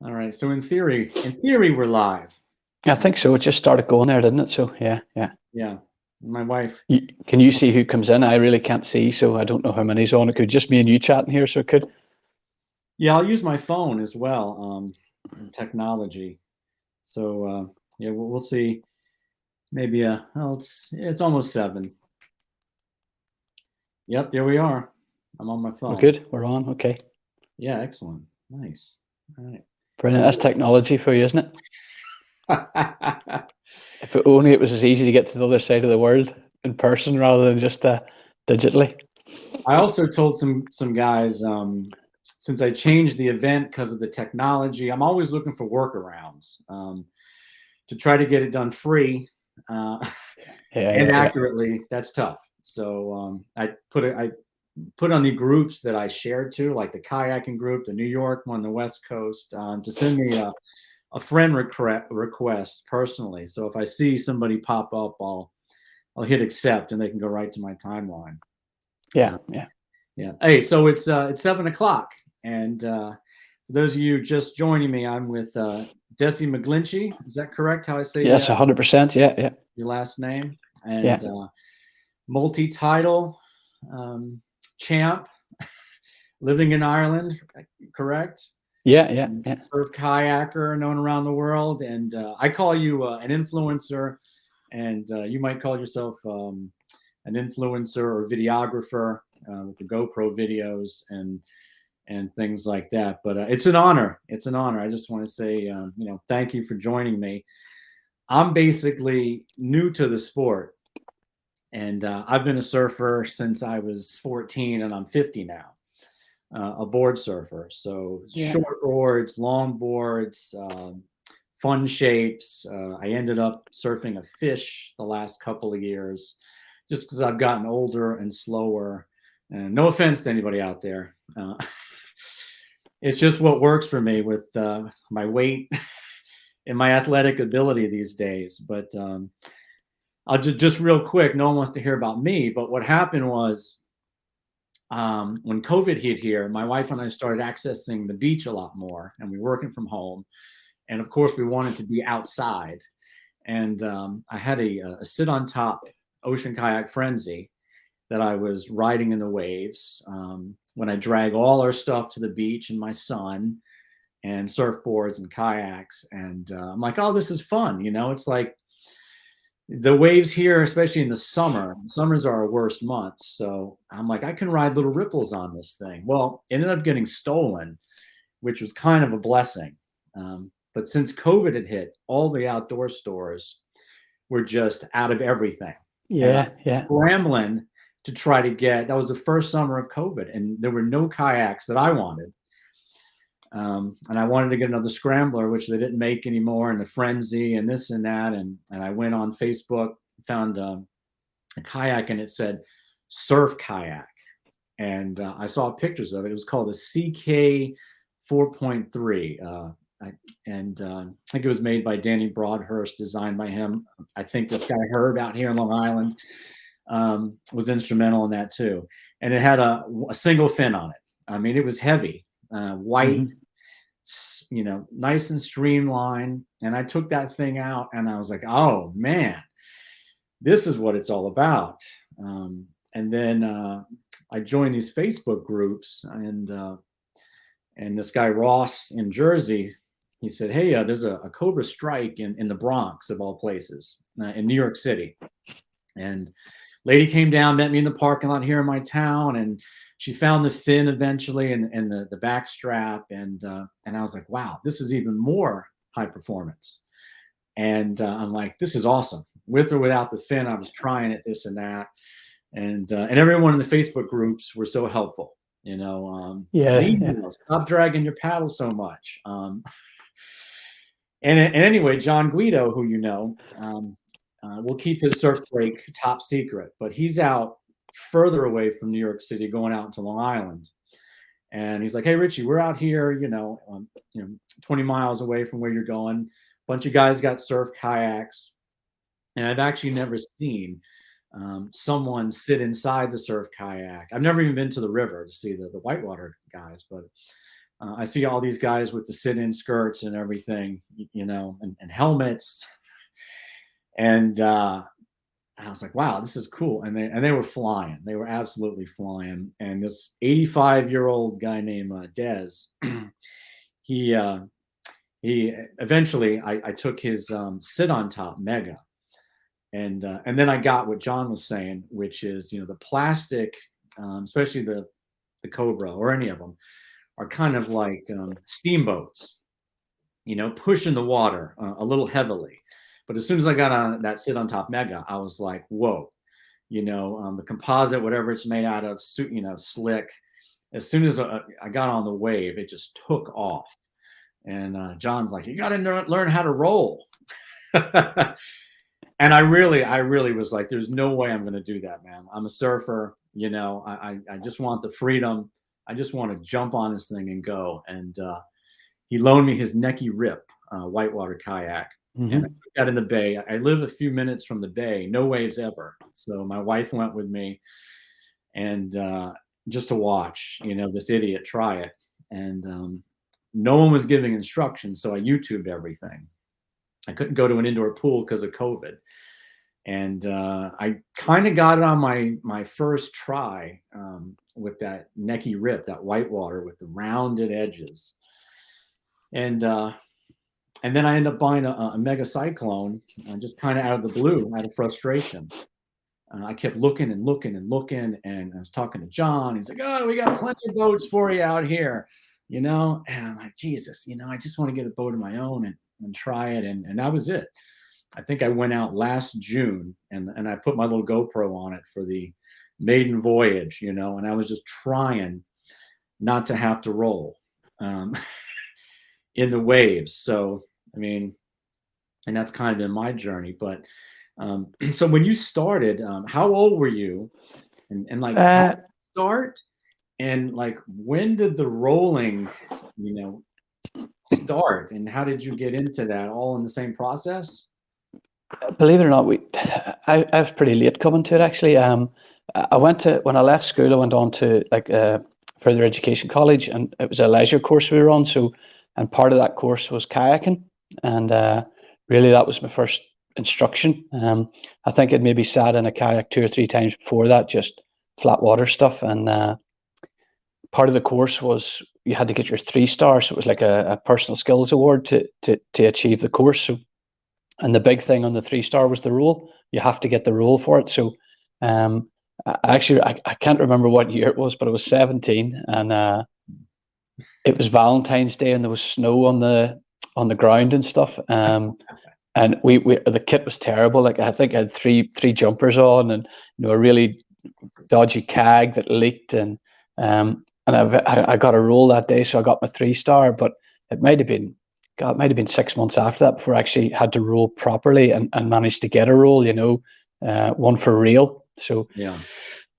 All right. So in theory, we're live. I think so. It just started going there, didn't it? So yeah, yeah. Yeah. My wife. Can you see who comes in? I really can't see, so I don't know how many's on. It could just me and you chatting here, so it could. Yeah, I'll use my phone as well. In technology. So yeah, we'll see. Maybe well, it's almost 7. Yep, there we are. I'm on my We're phone. good. We're on. Okay. Yeah, excellent. Nice. All right. Brilliant. Well, That's technology for you, isn't it? I If only it was as easy to get to the other side of the world in person rather than just digitally. also told some guys since I changed the event because of the technology, I'm always looking for workarounds to try to get it done free uh, Yeah, and yeah, yeah. accurately. That's tough. So I put on the groups that I shared to, like the kayaking group, the New York one, the West Coast, to send me a friend request personally. So if I see somebody pop up, I'll hit accept, and they can go right to my timeline. Yeah, Uh, yeah. yeah. Hey, so it's 7 o'clock, and for those of you just joining me, I'm with Dessie McGlinchey. Is that correct? How I say Yes, 100%. Yeah, yeah, your last name? yeah, And multi-title um, champ, living in Ireland, correct? yeah, yeah, And yeah. surf kayaker known around the world, and I call you an influencer, and you might call yourself an influencer or videographer with the GoPro videos and things like that. But it's an honor. It's an honor. I just want to say, thank you for joining me. I'm basically new to the sport, and I've been a surfer since I was 14, and I'm 50 now. A board surfer. So Yeah. short boards, long boards, fun shapes. I ended up surfing a fish the last couple of years just because I've gotten older and slower. And no offense to anybody out there. It's just what works for me with my weight and my athletic ability these days. But I'll just real quick, no one wants to hear about me, but what happened was when COVID hit here, my wife and I started accessing the beach a lot more, and we were working from home. And of course, we wanted to be outside. And I had a sit on top ocean kayak frenzy that I was riding in the waves when I drag all our stuff to the beach and my son and surfboards and kayaks. And I'm like, oh, this is fun. It's like the waves here, especially in the summer, summers are our worst months. So I'm like, I can ride little ripples on this thing. Well, it ended up getting stolen, which was kind of a blessing. But since COVID had hit, all the outdoor stores were just out of everything. And I'm Yeah, yeah. scrambling to try to get, that was the first summer of COVID, and there were no kayaks that I wanted. And I wanted to get another scrambler, which they didn't make anymore, and the frenzy and this and that. And I went on Facebook, found a kayak, and it said surf kayak. And I saw pictures of it. It was called a CK 4.3. I think it was made by Danny Broadhurst, designed by him. I think this guy Herb out here in Long Island was instrumental in that too. And it had a single fin on it. I mean, it was heavy, white, Hmm. nice and streamlined. And I took that thing out, and I was like, oh man, this is what it's all about. And then I joined these Facebook groups, and this guy Ross in Jersey, he said, "Hey, there's a Cobra strike in the Bronx of all places, in New York City." And lady came down, met me in the parking lot here in my town, and she found the fin eventually and the back strap, and I was like, "Wow, this is even more high performance." And I'm like, "This is awesome." With or without the fin, I was trying it, this and that, and everyone in the Facebook groups were so helpful. Yeah, Leave yeah. stop dragging your paddle so much. And anyway, John Guido, who will keep his surf break top secret, but he's out further away from New York City, going out into Long Island. And he's like, "Hey, Richie, we're out here, 20 miles away from where you're going. Bunch of guys got surf kayaks, and I've actually never seen someone sit inside the surf kayak. I've never even been to the river to see the whitewater guys, but I see all these guys with the sit-in skirts and everything, and helmets, and I was like, wow, this is cool. And they were flying. They were absolutely flying. And this 85-year-old guy named Des, he eventually I took his sit on top mega, and then I got what John was saying, which is the plastic, especially the Cobra or any of them, are kind of like steamboats, pushing the water a little heavily. But as soon as I got on that sit on top mega, I was like, whoa, the composite, whatever it's made out of, slick. As soon as I got on the wave, it just took off. And John's like, you got to learn how to roll. And I really was like, there's no way I'm going to do that, man. I'm a surfer, I just want the freedom. I just want to jump on this thing and go. And he loaned me his Necky Rip whitewater kayak. Mm-hmm. And I took that in the bay. I live a few minutes from the bay, no waves ever. So my wife went with me, and just to watch, this idiot try it. And no one was giving instructions, so I YouTubed everything. I couldn't go to an indoor pool because of COVID. And I kind of got it on my first try with that Necky Rip, that whitewater with the rounded edges. And then I ended up buying a Mega Cyclone, just kind of out of the blue, out of frustration. I kept looking and looking and looking, and I was talking to John. He's like, "Oh, we got plenty of boats for you out here," And I'm like, Jesus, I just want to get a boat of my own and try it, and that was it. I think I went out last June, and I put my little GoPro on it for the maiden voyage, and I was just trying not to have to roll in the waves. So, and that's kind of been my journey. But so when you started, how old were you? And like, how did you start? And like, when did the rolling, start? And how did you get into that all in the same process? Believe it or not, I was pretty late coming to it, actually. When I left school, I went on to further education college, and it was a leisure course we were on. So, and part of that course was kayaking, and really that was my first instruction. I think I'd maybe sat in a kayak 2 or 3 times before that, just flat water stuff. And part of the course was you had to get your 3-star, so it was like a personal skills award to achieve the course. So, and the big thing on the 3-star was the roll. You have to get the roll for it. So I can't remember what year it was, but it was 17, and it was Valentine's Day, and there was snow on the ground and stuff. And we the kit was terrible. Like, I think I had three jumpers on, and a really dodgy kag that leaked, and I got a roll that day, so I got my 3-star. But it might have been 6 months after that before I actually had to roll properly and managed to get a roll, one for real. So yeah.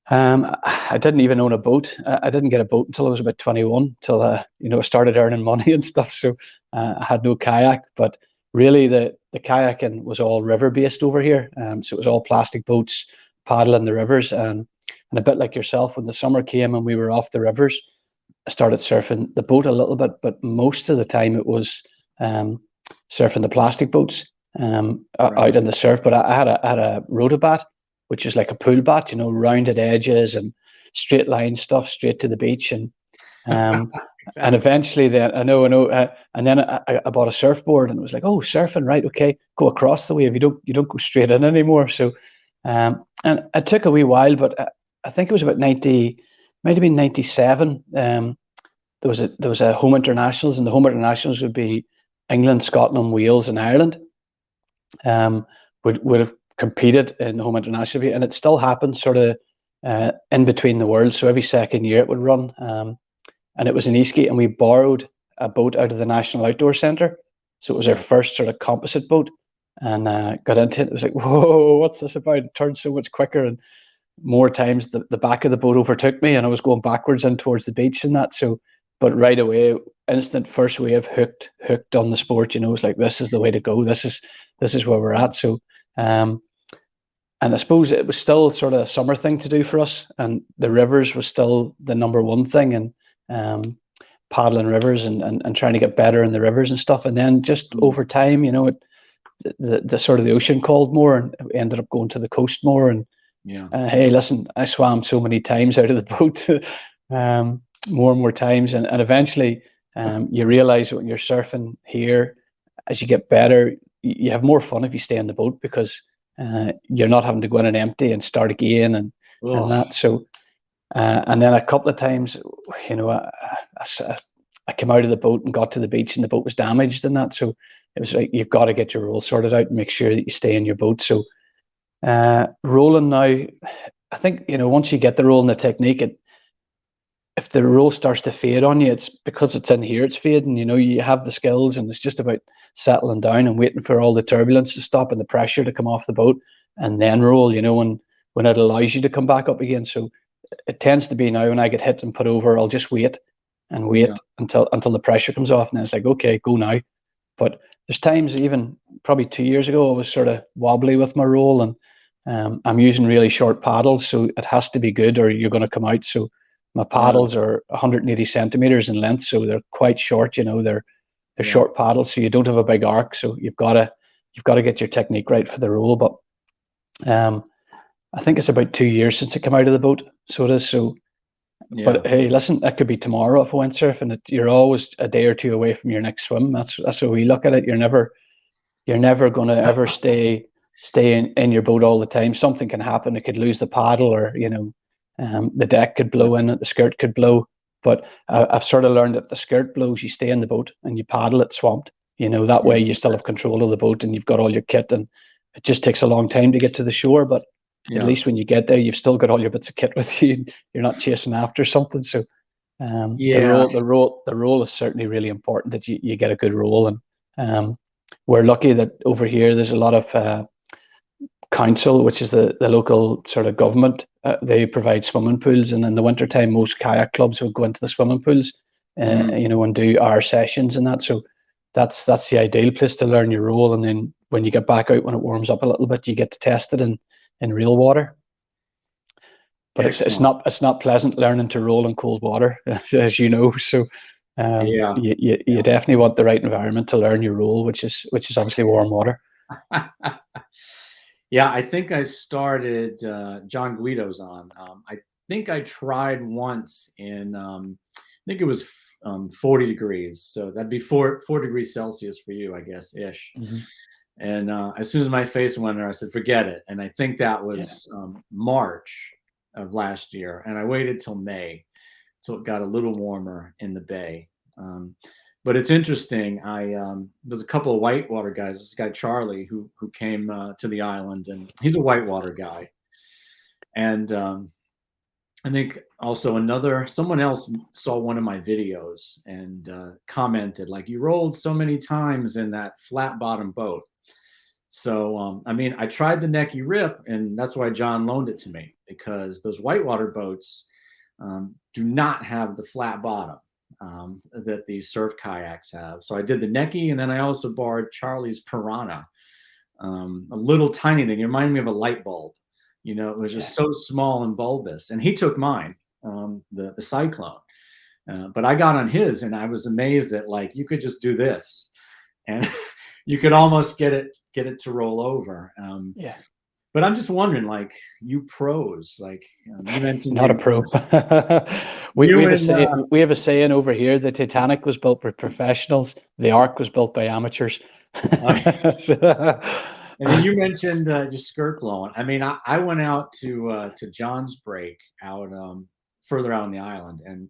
I didn't even own a boat. I didn't get a boat until I was about 21, till I started earning money and stuff. So I had no kayak. But really, the kayaking was all river based over here. So it was all plastic boats paddling the rivers, and a bit like yourself, when the summer came and we were off the rivers, I started surfing the boat a little bit, but most of the time it was surfing the plastic boats out in the surf. But I had a rotobat, which is like a pool bat, rounded edges and straight line stuff straight to the beach. And exactly. And eventually then, I know, and then I bought a surfboard, and it was like, oh, surfing, right, okay, go across the wave. You don't go straight in anymore. So, and it took a wee while, but I think it was about 90, might have been 97. There was a home internationals, and the home internationals would be England, Scotland, Wales, and Ireland. Would have competed in the home international, and it still happens sort of in between the worlds. So every second year it would run, and it was in Eastgate, and we borrowed a boat out of the National Outdoor Centre. So it was our first sort of composite boat, and got into it. It was like, whoa, what's this about? It turned so much quicker, and more times the back of the boat overtook me, and I was going backwards in towards the beach and that. So, but right away, instant first wave, hooked on the sport. It was like, this is the way to go. This is where we're at. So, and I suppose it was still sort of a summer thing to do for us, and the rivers was still the number one thing. And paddling rivers and trying to get better in the rivers and stuff. And then just over time, the sort of the ocean called more, and we ended up going to the coast more. And Yeah. hey, listen, I swam so many times out of the boat, more and more times, and eventually, you realize when you're surfing here, as you get better, you have more fun if you stay in the boat, because you're not having to go in and empty and start again and Oh, that. So, and then a couple of times, I came out of the boat and got to the beach, and the boat was damaged and that. So it was like, you've got to get your roll sorted out and make sure that you stay in your boat. So rolling now, I think, once you get the roll and the technique, if the roll starts to fade on you, it's because it's in here, it's fading. You have the skills, and it's just about settling down and waiting for all the turbulence to stop and the pressure to come off the boat, and then roll, when it allows you to come back up again. So it tends to be now, when I get hit and put over, I'll just wait and yeah. wait until the pressure comes off, and then it's like, okay, go now. But there's times, even probably 2 years ago, I was sort of wobbly with my roll, and I'm using really short paddles, so it has to be good or you're going to come out. So my Right. paddles are 180 centimeters in length, so they're quite short. They're Yeah. short paddles, so you don't have a big arc. So you've got to get your technique right for the roll. But I think it's about 2 years since I came out of the boat, so it is. So, Yeah. but hey, listen, that could be tomorrow if I went surfing. You're always a day or two away from your next swim. That's how we look at it. You're never going to ever stay in your boat all the time. Something can happen. It could lose the paddle, or the deck could blow in it, the skirt could blow. But I've sort of learned that if the skirt blows, you stay in the boat and you paddle it swamped. That Yeah. way you still have control of the boat and you've got all your kit. And it just takes a long time to get to the shore, but at Yeah. least when you get there, you've still got all your bits of kit with you. You're not chasing after something. So the Yeah. roll is certainly really important, that you get a good roll. And we're lucky that over here there's a lot of council, which is the local sort of government. They provide swimming pools, and in the wintertime, most kayak clubs would go into the swimming pools, Mm. and do our sessions and that. So that's the ideal place to learn your role. And then when you get back out, when it warms up a little bit, you get to test it in real water. But Excellent. it's not pleasant learning to roll in cold water, as you know. So Yeah. you definitely want the right environment to learn your role, which is obviously warm water. Yeah, I think I started John Guido's on. I think I tried once in I think it was 40 degrees. So that'd be 4 degrees Celsius for you, I guess, ish. Mm-hmm. And as soon as my face went there, I said, forget it. And I think that Yeah. was March of last year. And I waited till May till it got a little warmer in the bay. Um, but it's interesting. There's a couple of whitewater guys. This guy Charlie who came to the island, and he's a whitewater guy. And I think also someone else saw one of my videos and commented like, "You rolled so many times in that flat bottom boat." So I mean, I tried the Necky Rip, and that's why John loaned it to me, because those whitewater boats do not have the flat bottom that these surf kayaks have. So I did the Necky, and then I also borrowed Charlie's Piranha, a little tiny thing. It reminded me of a light bulb. It was Yeah. just so small and bulbous. And he took mine, the Cyclone. But I got on his, and I was amazed that like you could just do this, and you could almost get it to roll over. Yeah. But I'm just wondering, like you pros, like you mentioned Not a you pro. we, you we have a and say we have a saying over here: the Titanic was built by professionals, the Ark was built by amateurs. and then you mentioned your skirt blowing. I mean, I went out to John's break out further out on the island, and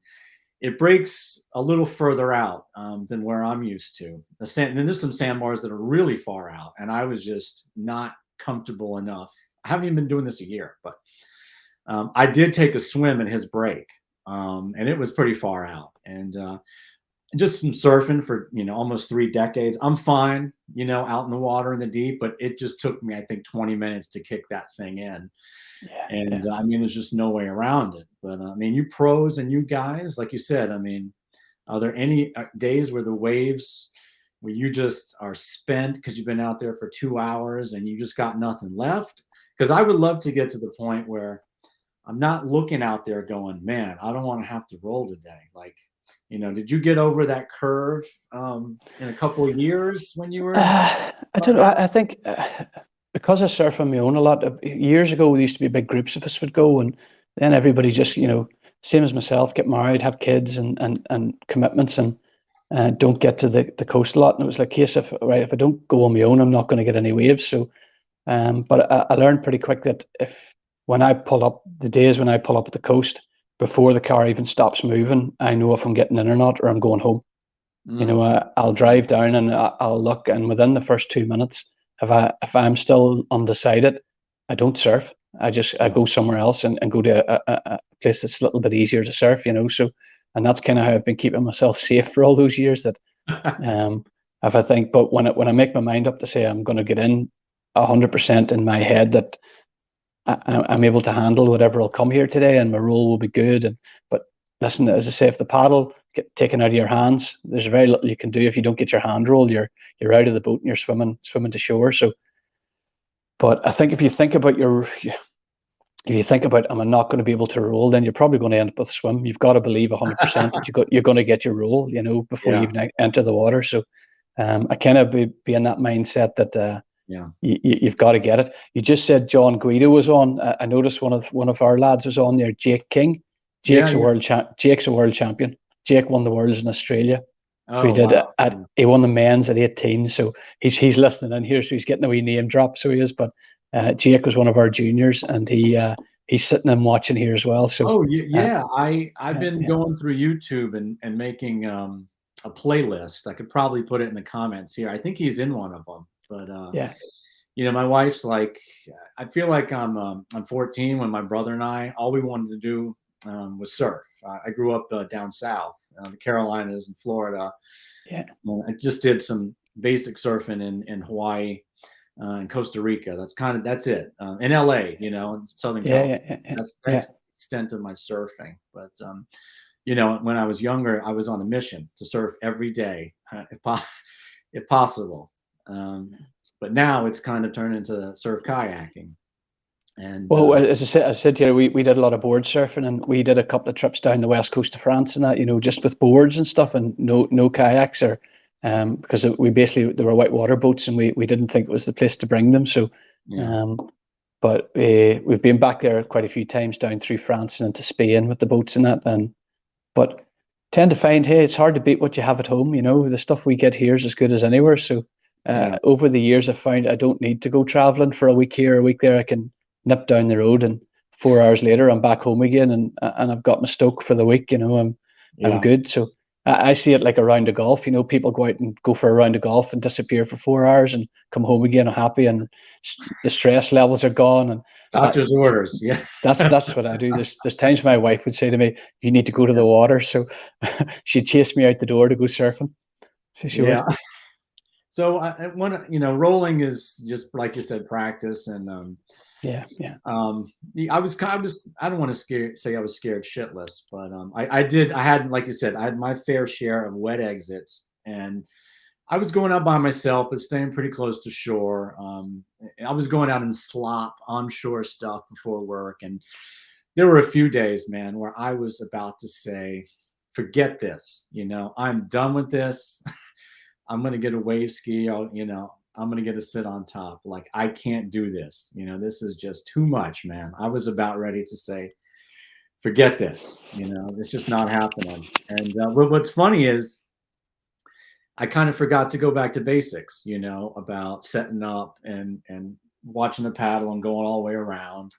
it breaks a little further out than where I'm used to. And then there's some sandbars that are really far out, and I was just not comfortable enough. I haven't even been doing this a year, but I did take a swim in his break, and it was pretty far out. And just from surfing for almost 3 decades, I'm fine, out in the water in the deep. But it just took me, I think, 20 minutes to kick that thing in. Yeah. And I mean, there's just no way around it. But I mean, you pros and you guys, like you said, I mean, are there any days where the waves, where you just are spent because you've been out there for 2 hours and you just got nothing left? Because I would love to get to the point where I'm not looking out there going, man, I don't want to have to roll today. Like Did you get over that curve in a couple of years when you were I don't starting know. out? I think because I surf on my own a lot, years ago, there used to be big groups of us would go, and then everybody just, same as myself, get married, have kids and commitments, and don't get to the coast a lot. And it was like, case if, right, if I don't go on my own, I'm not going to get any waves. So, but I learned pretty quick that when I pull up, the days when I pull up at the coast, before the car even stops moving, I know if I'm getting in or not, or I'm going home. Mm, I'll drive down and I'll look, and within the first 2 minutes, if I'm still undecided, I don't surf. I yeah. go somewhere else and go to a place that's a little bit easier to surf. So, and that's kind of how I've been keeping myself safe for all those years. That um, if I think, but when I make my mind up to say I'm going to get in 100% in my head that I'm able to handle whatever will come here today, and my roll will be good. But listen, as I say, if the paddle get taken out of your hands, there's very little you can do. If you don't get your hand roll, you're out of the boat and you're swimming to shore. So, but I think if you think about am I not going to be able to roll, then you're probably going to end up with a swim. You've got to believe 100% that you're going to get your roll, before you Yeah. even enter the water. So, I kind of be in that mindset that. Yeah. You've got to get it. You just said John Guido was on. I noticed one of our lads was on there, Jake King. Yeah. Jake's a world champion. Jake won the worlds in Australia. So he Oh, did wow. he won the men's at 18. So he's listening in here, so he's getting a wee name drop. So he is. But Jake was one of our juniors, and he's sitting and watching here as well. So Oh, uh, yeah. I've been yeah, going through YouTube and making a playlist. I could probably put it in the comments here. I think he's in one of them. But yeah, my wife's like, I feel like I'm 14 when my brother and I, all we wanted to do was surf. I grew up down south, the Carolinas and Florida. yeah, I just did some basic surfing in Hawaii and Costa Rica. That's it. In LA, in Southern yeah, California. yeah, yeah, yeah. That's the extent of my surfing. But when I was younger, I was on a mission to surf every day, if possible. But now it's kind of turned into surf kayaking. And Well, as I said, we did a lot of board surfing, and we did a couple of trips down the west coast of France, and that, just with boards and stuff, and no kayaks, or because we basically, there were whitewater boats, and we didn't think it was the place to bring them. So, yeah, um, but we've been back there quite a few times down through France and into Spain with the boats and that, but tend to find, hey, it's hard to beat what you have at home. The stuff we get here is as good as anywhere. So yeah, over the years, I've found I don't need to go traveling for a week here, a week there. I can nip down the road, and 4 hours later, I'm back home again, and I've got my stoke for the week. I'm yeah, good. So I see it like a round of golf. People go out and go for a round of golf and disappear for 4 hours and come home again happy, and the stress levels are gone. And doctor's orders. Yeah, that's what I do. There's times my wife would say to me, "You need to go to the water," so she'd chase me out the door to go surfing. So she yeah. would. So when rolling is just like you said, practice, and Yeah, yeah, I don't want to say I was scared shitless, but I had, like you said, I had my fair share of wet exits, and I was going out by myself, but staying pretty close to shore. I was going out in slop, onshore stuff before work, and there were a few days, man, where I was about to say, "Forget this. I'm done with this. I'm gonna get a wave ski. I'm gonna get a sit on top. Like I can't do this. This is just too much, man." I was about ready to say, "Forget this. It's just not happening." And what's funny is I kind of forgot to go back to basics, about setting up and watching the paddle and going all the way around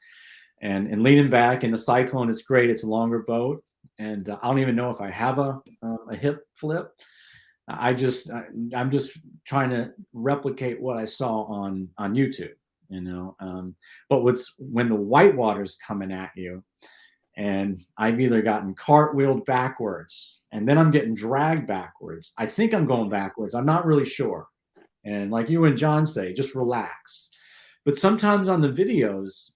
and leaning back. In the Cyclone, it's great. It's a longer boat, and I don't even know if I have a hip flip. I'm just trying to replicate what I saw on YouTube, but when the whitewater's coming at you, and I've either gotten cartwheeled backwards and then I'm getting dragged backwards. I think I'm going backwards. I'm not really sure. And like you and John say, just relax. But sometimes on the videos,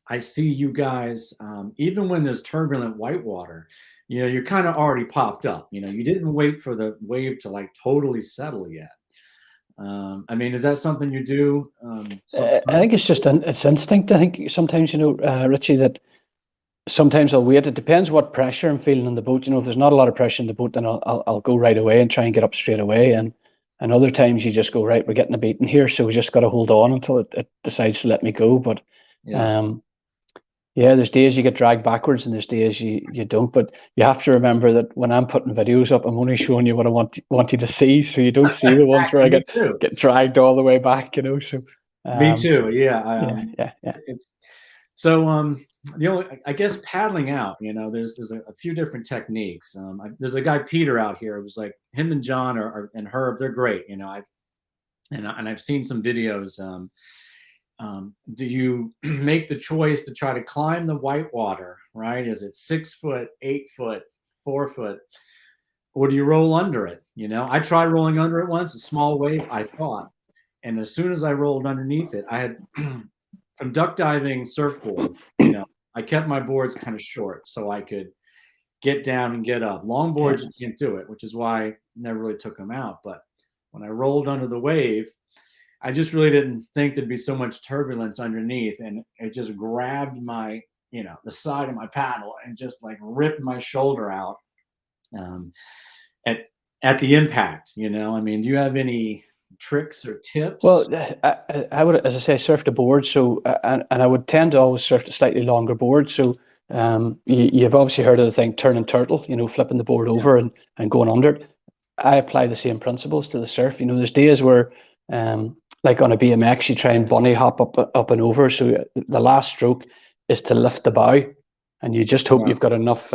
I see you guys, even when there's turbulent whitewater, you're kind of already popped up. You didn't wait for the wave to like totally settle yet. I mean, is that something you do I think subconsciously? it's just it's instinct. I think sometimes Richie, that sometimes I'll wait. It depends what pressure I'm feeling on the boat. If there's not a lot of pressure in the boat, then I'll go right away and try and get up straight away. And other times you just go, right, we're getting a beating here, so we just got to hold on until it decides to let me go. But yeah, there's days you get dragged backwards and there's days you don't. But you have to remember that when I'm putting videos up, I'm only showing you what I want you to see. So you don't see the ones where I get dragged all the way back, So me too. Yeah. Yeah. So the only, I guess, paddling out, there's a few different techniques. There's a guy, Peter, out here. It was like him and John and Herb. They're great. I've seen some videos. Do you make the choice to try to climb the whitewater, right? Is it 6 foot, 8 foot, 4 foot, or do you roll under it? I tried rolling under it once, a small wave, I thought. And as soon as I rolled underneath it, I had from duck diving surfboards, I kept my boards kind of short so I could get down and get up. Longboards, you can't do it, which is why I never really took them out. But when I rolled under the wave, I just really didn't think there'd be so much turbulence underneath. And it just grabbed my, the side of my paddle and just like ripped my shoulder out at the impact, do you have any tricks or tips? Well, I would, as I say, surf the board. So, and I would tend to always surf the slightly longer board. So, you've obviously heard of the thing turning turtle, flipping the board over and going under it. I apply the same principles to the surf. There's days where, like on a BMX, you try and bunny hop up and over. So the last stroke is to lift the bow, and you just hope you've got enough.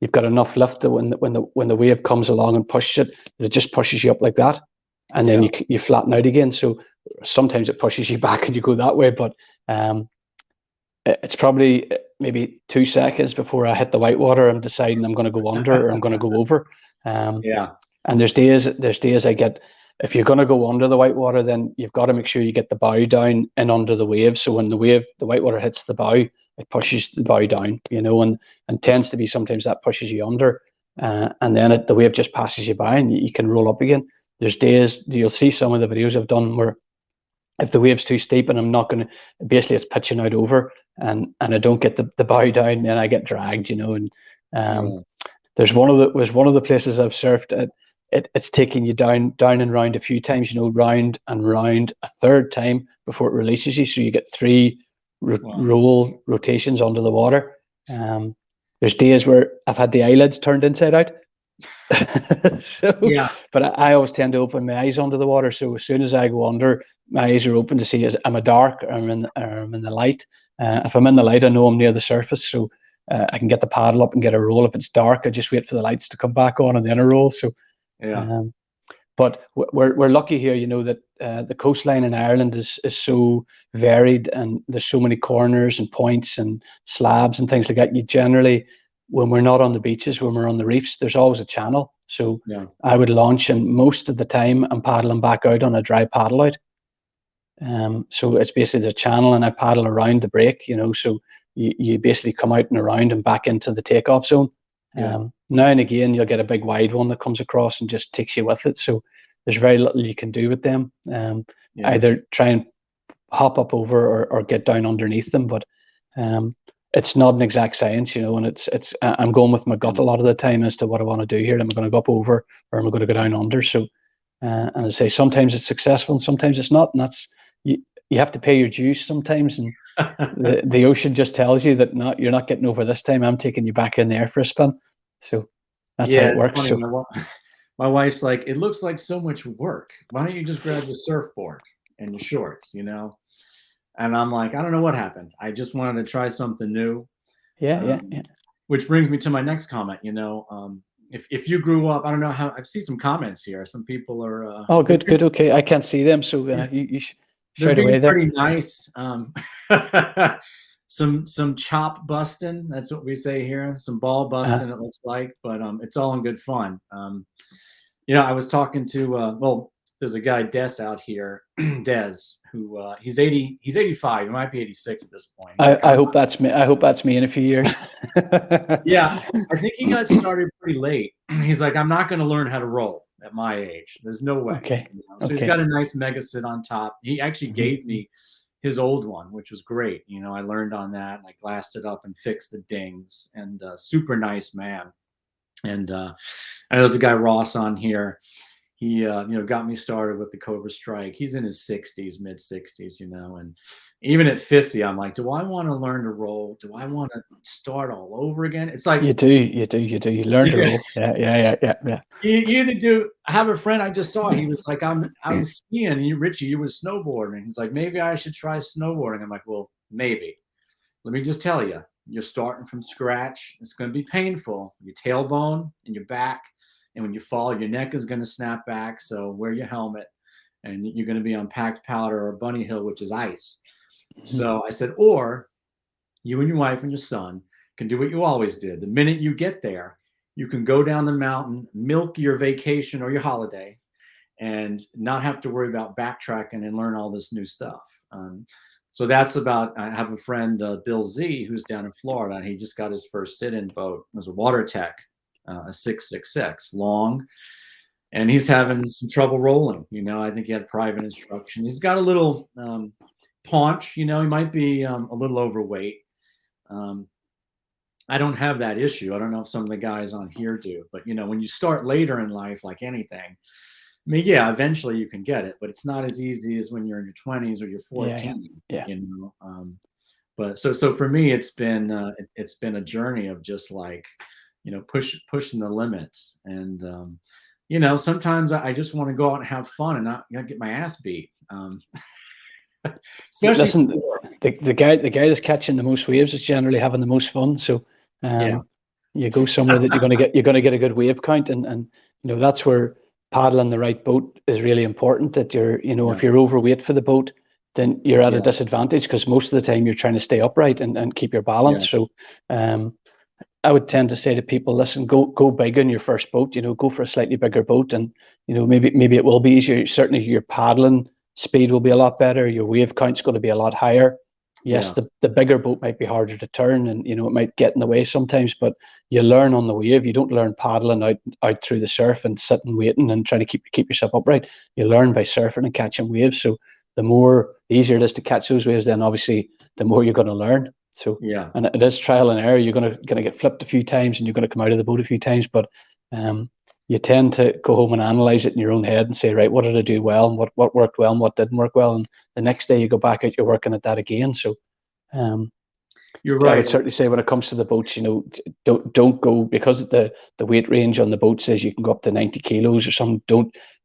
You've got enough lift that when the wave comes along and pushes it just pushes you up like that. And then you flatten out again. So sometimes it pushes you back and you go that way. But it's probably maybe 2 seconds before I hit the whitewater, I'm deciding I'm going to go under or I'm going to go over. And there's days I get, if you're going to go under the whitewater, then you've got to make sure you get the bow down and under the wave. So when the whitewater hits the bow, it pushes the bow down, and tends to be sometimes that pushes you under. And then the wave just passes you by and you can roll up again. There's days you'll see some of the videos I've done where if the wave's too steep and I'm not going to, basically it's pitching out over and I don't get the bow down, then I get dragged, and there's one of the places I've surfed. It's taking you down and round a few times, round and round a third time before it releases you. So you get 3 roll rotations under the water. There's days where I've had the eyelids turned inside out. But I always tend to open my eyes under the water. So as soon as I go under, my eyes are open to see am I dark or I'm in the light. If I'm in the light, I know I'm near the surface, so I can get the paddle up and get a roll. If it's dark, I just wait for the lights to come back on and then a roll. So but we're lucky here, that the coastline in Ireland is so varied and there's so many corners and points and slabs and things like that. You generally, when we're not on the beaches, when we're on the reefs, there's always a channel. So I would launch, and most of the time I'm paddling back out on a dry paddle out. So it's basically the channel, and I paddle around the break. So you basically come out and around and back into the takeoff zone. Now and again, you'll get a big wide one that comes across and just takes you with it. So there's very little you can do with them. Either try and hop up over or get down underneath them, but it's not an exact science, and it's I'm going with my gut a lot of the time as to what I want to do here. Am I going to go up over or am I going to go down under? So and I say sometimes it's successful and sometimes it's not, and that's you have to pay your dues sometimes, and the ocean just tells you that you're not getting over this time. I'm taking you back in there for a spin. So that's how it works. So my wife's like, it looks like so much work. Why don't you just grab your surfboard and your shorts, And I'm like, I don't know what happened. I just wanted to try something new. Which brings me to my next comment. If you grew up, I don't know how. I see some comments here. Some people are. Oh, good. Okay, I can't see them, so you straight away there. Pretty nice. Some chop busting. That's what we say here. Some ball busting. It looks like, but it's all in good fun. I was talking to there's a guy, Des, out here, Des, who he's 85. He might be 86 at this point. I hope that's me. I hope that's me in a few years. Yeah, I think he got started pretty late. He's like, I'm not going to learn how to roll at my age. There's no way. Okay. So he's got a nice mega sit on top. He actually gave me his old one, which was great. I learned on that, and I glassed it up and fixed the dings. And super nice man. And I know there's a guy Ross on here. He got me started with the Cobra Strike. He's in his 60s, mid 60s, and even at 50, I'm like, do I want to learn to roll? Do I want to start all over again? It's like You do. You learn to roll. Yeah. you either do. I have a friend I just saw. He was like, I'm skiing. And Richie, you were snowboarding. He's like, maybe I should try snowboarding. I'm like, well, maybe. Let me just tell you, you're starting from scratch. It's going to be painful. Your tailbone and your back. And when you fall, your neck is going to snap back. So wear your helmet, and you're going to be on packed powder or bunny hill, which is ice. So I said, or you and your wife and your son can do what you always did. The minute you get there, you can go down the mountain, milk your vacation or your holiday, and not have to worry about backtracking and learn all this new stuff. So that's about, I have a friend, Bill Z, who's down in Florida, and he just got his first sit-in boat. It was a water tech, a 666 long, and he's having some trouble rolling. I think he had private instruction. He's got a little paunch, he might be a little overweight. I don't have that issue. I don't know if some of the guys on here do, but when you start later in life, like anything, I mean, yeah, eventually you can get it, but it's not as easy as when you're in your 20s or you're 14. Yeah. But so for me, it's been a journey of just like, pushing the limits. And sometimes I just want to go out and have fun and not get my ass beat. Especially Listen, the guy that's catching the most waves is generally having the most fun. So you go somewhere that you're gonna get a good wave count, and that's where paddling the right boat is really important. That if you're overweight for the boat, then you're at a disadvantage, because most of the time you're trying to stay upright and keep your balance. So I would tend to say to people, listen, go big on your first boat. Go for a slightly bigger boat, and maybe it will be easier. Certainly your paddling speed will be a lot better. Your wave count's going to be a lot higher. Yes, the bigger boat might be harder to turn, and it might get in the way sometimes, but you learn on the wave. You don't learn paddling out through the surf and sitting waiting and trying to keep yourself upright. You learn by surfing and catching waves. So the easier it is to catch those waves, then obviously the more you're going to learn. So and it is trial and error. You're gonna get flipped a few times, and you're gonna come out of the boat a few times, but you tend to go home and analyze it in your own head and say, right, what did I do well, and what worked well and what didn't work well, and the next day you go back out, you're working at that again. So you're right. I would certainly say when it comes to the boats, don't go, because the weight range on the boat says you can go up to 90 kilos or something.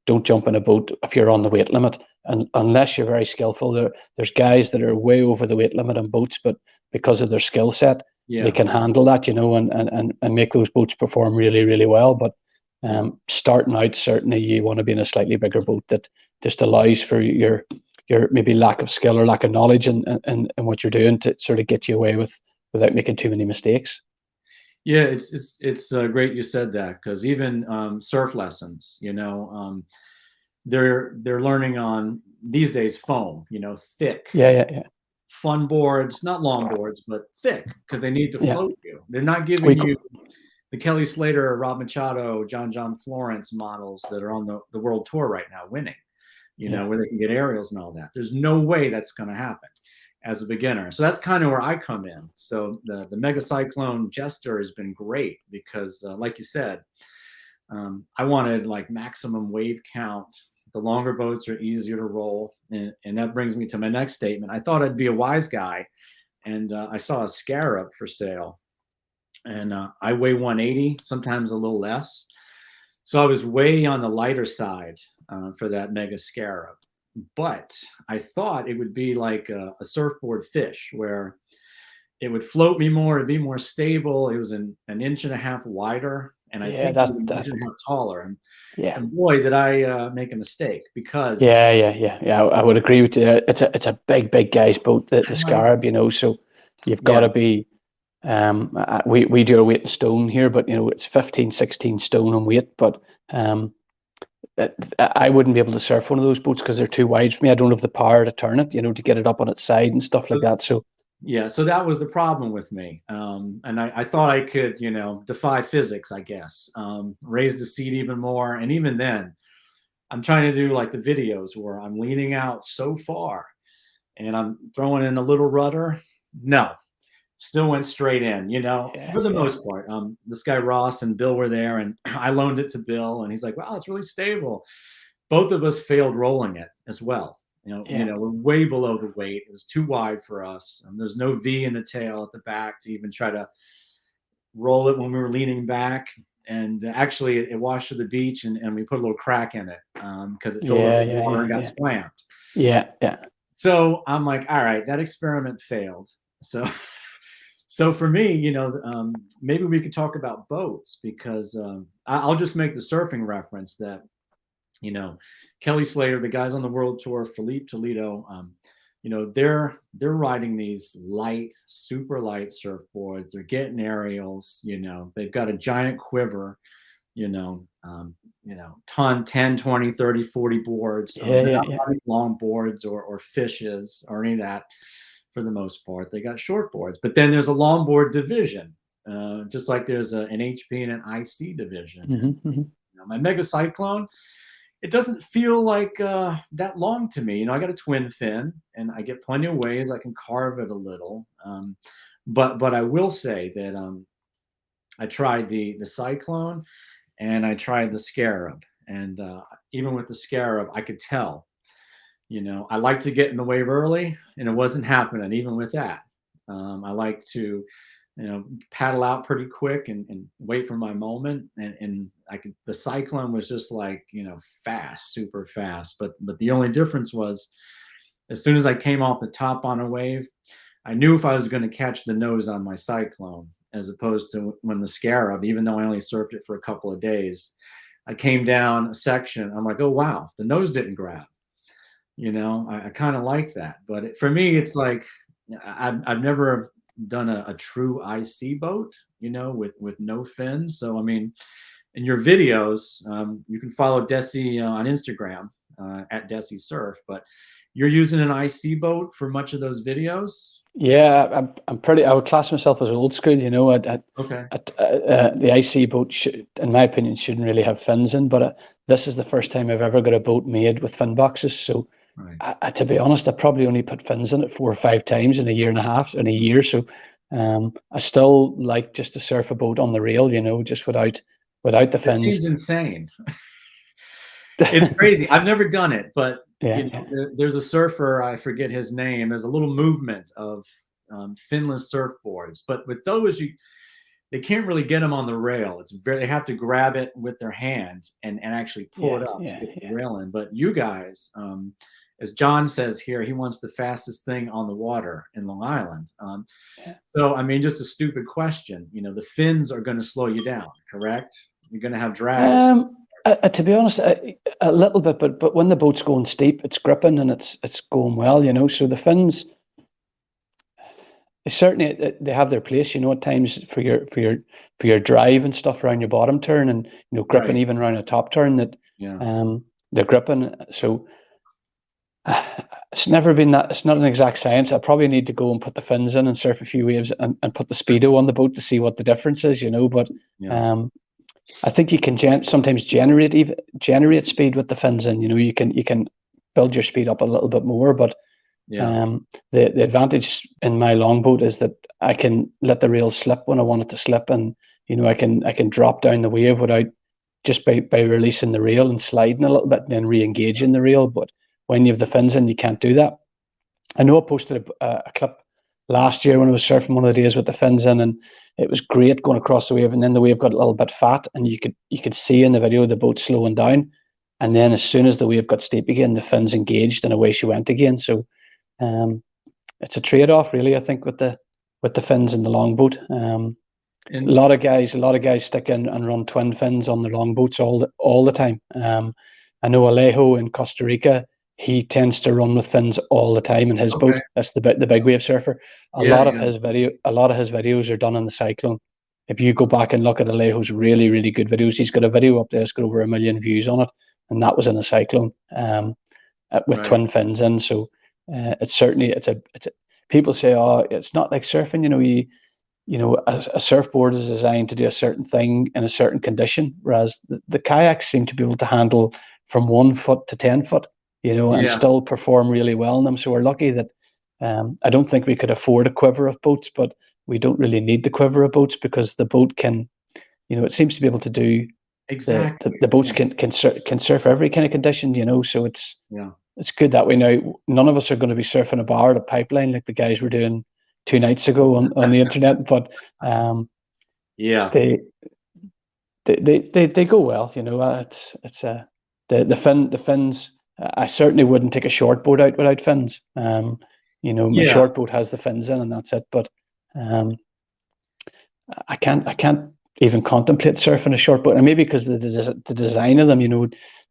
Don't jump in a boat if you're on the weight limit, and unless you're very skillful. There's guys that are way over the weight limit on boats, but because of their skill set, they can handle that, and make those boats perform really, really well. But starting out, certainly you want to be in a slightly bigger boat that just allows for your maybe lack of skill or lack of knowledge in what you're doing to sort of get you away without making too many mistakes. Yeah, it's great you said that, because even surf lessons, they're learning on these days foam, thick. Yeah. Fun boards, not long boards, but thick, because they need to float you. They're not giving you the Kelly Slater, Rob Machado, John Florence models that are on the world tour right now winning, where they can get aerials and all that. There's no way that's going to happen as a beginner. So that's kind of where I come in. So the Mega Cyclone Jester has been great because, like you said, I wanted like maximum wave count. The longer boats are easier to roll. And that brings me to my next statement. I thought I'd be a wise guy, and I saw a Scarab for sale. And I weigh 180, sometimes a little less. So I was way on the lighter side for that Mega Scarab. But I thought it would be like a surfboard fish, where it would float me more, it'd be more stable. It was an inch and a half wider, and I think an inch and a half taller. And boy, did I make a mistake, because I would agree with you. It's a big guy's boat, the Scarab, so you've got to be. We do our weight in stone here, but it's 15, 16 stone in weight. But I wouldn't be able to surf one of those boats because they're too wide for me. I don't have the power to turn it, to get it up on its side and stuff like that. So so that was the problem with me. And I thought I could, defy physics, I guess, raise the seat even more. And even then, I'm trying to do like the videos where I'm leaning out so far and I'm throwing in a little rudder. No, still went straight in, Yeah, for the yeah, most part. This guy Ross and Bill were there, and I loaned it to Bill, and he's like, wow, it's really stable. Both of us failed rolling it as well. yeah, We're way below the weight. It was too wide for us. There's no V in the tail at the back to even try to roll it when we were leaning back. And actually, it washed to the beach, and we put a little crack in it because it filled up yeah, with yeah, water yeah, and got yeah, slammed. yeah, yeah. So I'm like, all right, that experiment failed. So, so for me, maybe we could talk about boats because I'll just make the surfing reference that Kelly Slater, the guys on the world tour, Philippe Toledo, they're riding these light, super light surfboards. They're getting aerials. They've got a giant quiver. Ton 10, 20, 30, 40 boards. Yeah, They're yeah, not yeah. running long boards or fishes or any of that for the most part. They got short boards, but then there's a longboard division, just like there's an HP and an IC division. And Mm-hmm, mm-hmm. my Mega Cyclone, it doesn't feel like that long to me. I got a twin fin, and I get plenty of ways. I can carve it a little, but I will say that I tried the Cyclone, and I tried the Scarab, and even with the Scarab, I could tell. I like to get in the wave early, and it wasn't happening even with that. I like to paddle out pretty quick and wait for my moment. And the Cyclone was just like, fast, super fast. But the only difference was as soon as I came off the top on a wave, I knew if I was going to catch the nose on my Cyclone, as opposed to when the Scarab, even though I only surfed it for a couple of days, I came down a section. I'm like, oh, wow, the nose didn't grab. I kind of like that. But for me, it's like, I've never done a true IC boat, with no fins. So, I mean, in your videos, you can follow Dessie on Instagram at Dessie Surf, but you're using an IC boat for much of those videos. Yeah, I'm pretty. I would class myself as old school. Okay. The IC boat, in my opinion, shouldn't really have fins in. But this is the first time I've ever got a boat made with fin boxes. So, Right. to be honest, I probably only put fins in it 4 or 5 times in a year and a half, in a year. So, I still like just to surf a boat on the rail. Just without the It fins. seems insane. It's crazy. I've never done it, but Yeah, there's a surfer, I forget his name. There's a little movement of finless surfboards, but with those, they can't really get them on the rail. They have to grab it with their hands and actually pull yeah, it up to yeah, get the yeah, rail in. But you guys, as John says here, he wants the fastest thing on the water in Long Island. yeah. So, I mean, just a stupid question. The fins are going to slow you down, correct? You're going to have drag. To be honest, a little bit, but when the boat's going steep, it's gripping and it's going well. So the fins, certainly they have their place. At times for your drive and stuff around your bottom turn, and gripping Right. even around a top turn, that Yeah. they're gripping. So it's never been that. It's not an exact science. I probably need to go and put the fins in and surf a few waves and put the speedo on the boat to see what the difference is. But Yeah. I think you can sometimes generate speed with the fins in. You can build your speed up a little bit more, but Yeah. the advantage in my longboat is that I can let the rail slip when I want it to slip, and I can drop down the wave without just by releasing the rail and sliding a little bit and then re-engaging the rail. But when you have the fins in, you can't do that. I know I posted a clip last year when I was surfing one of the days with the fins in, and it was great going across the wave, and then the wave got a little bit fat, and you could see in the video the boat slowing down, and then as soon as the wave got steep again, the fins engaged and away she went again. So it's a trade-off, really, I think, with the fins in the longboat. A lot of guys stick in and run twin fins on the longboats all the time. I know Alejo in Costa Rica, he tends to run with fins all the time in his boat. That's the big wave surfer. A lot of his videos are done on the Cyclone. If you go back and look at Alejo's really, really good videos, he's got a video up there that's got over 1 million views on it, and that was in a Cyclone with twin fins in. So it's certainly people say, oh, it's not like surfing. A surfboard is designed to do a certain thing in a certain condition, whereas the kayaks seem to be able to handle from 1 foot to 10 foot, and still perform really well in them. So we're lucky that I don't think we could afford a quiver of boats, but we don't really need the quiver of boats because the boat can, it seems to be able to do Exactly. the boats Yeah. can surf every kind of condition, so Yeah. it's good that way. Now, none of us are going to be surfing a bar at a pipeline like the guys were doing 2 nights ago on the internet, but Yeah. they they go well. It's the fins. I certainly wouldn't take a short boat out without fins. My Yeah. short boat has the fins in, and that's it. But um, I can't even contemplate surfing a short boat, and maybe because the design of them,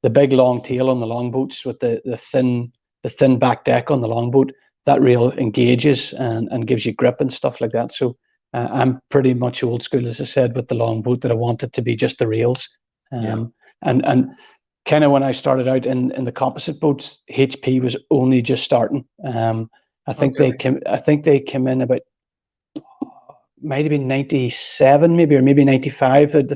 the big long tail on the long boats with the thin back deck on the long boat, that real engages and gives you grip and stuff like that. So I'm pretty much old school, as I said, with the long boat, that I want it to be just the rails. Yeah. And kind of when I started out in the composite boats, HP was only just starting. I think they came in about, might have been 97 maybe, or maybe 95. The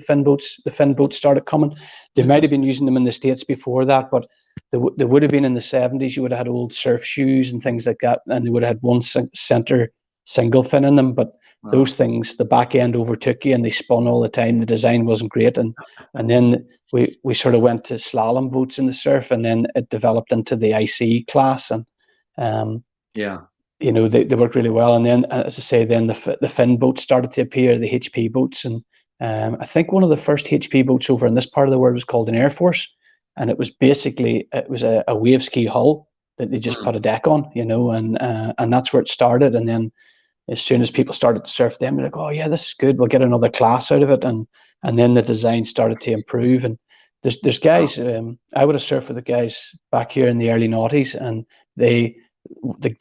fin boats started coming. They might have been Interesting. using them in the States before that, but they would have been in the 70s. You would have had old surf shoes and things like that, and they would have had one center single fin in them. But those Wow. things, the back end overtook you, and they spun all the time. The design wasn't great, and then we sort of went to slalom boats in the surf, and then it developed into the IC class, and um, Yeah. they worked really well. And then, as I say, then the fin boats started to appear, the HP boats, and I think one of the first HP boats over in this part of the world was called an Air Force, and it was basically a wave ski hull that they just Mm. put a deck on, and that's where it started. And then as soon as people started to surf them, they're like, oh yeah, this is good. We'll get another class out of it, and then the design started to improve. And there's Wow. guys. I would have surfed with the guys back here in the early noughties, and they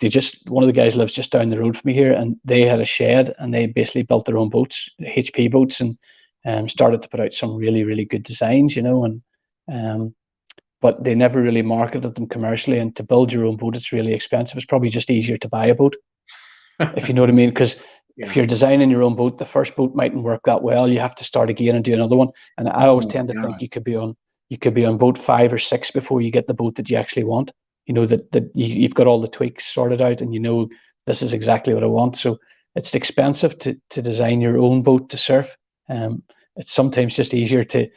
just, one of the guys lives just down the road from me here, and they had a shed, and they basically built their own boats, HP boats, and started to put out some really, really good designs, and um, but they never really marketed them commercially. And to build your own boat, it's really expensive. It's probably just easier to buy a boat, if you know what I mean. Because if Yeah. you're designing your own boat, the first boat mightn't work that well. You have to start again and do another one. And I Oh always my tend to think God. you could be on boat 5 or 6 before you get the boat that you actually want. That you've got all the tweaks sorted out, and this is exactly what I want. So it's expensive to design your own boat to surf. It's sometimes just easier to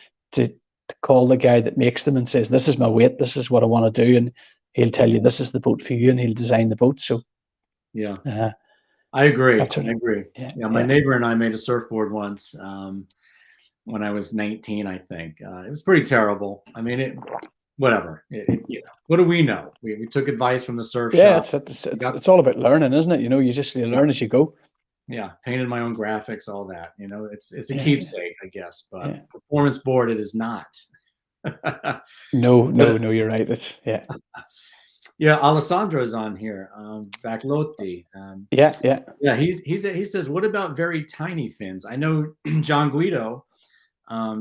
call the guy that makes them and says, "This is my weight. This is what I want to do," and he'll tell you this is the boat for you, and he'll design the boat. So Yeah. uh, I agree. that's what. I agree. Yeah, Yeah. My yeah. neighbor and I made a surfboard once when I was 19, I think. It was pretty terrible. I mean, whatever. What do we know? We took advice from the surf Yeah, shop. it's, We it's got, it's all about learning, isn't it? You yeah, learn as you go. yeah, painted my own graphics, all that. It's a Yeah, yeah, keepsake, I guess, but yeah. performance board it is not. No, But no, no. You're right. It's yeah, yeah, Alessandro's on here, Backlotti. yeah, yeah. Yeah, he says, what about very tiny fins? I know John Guido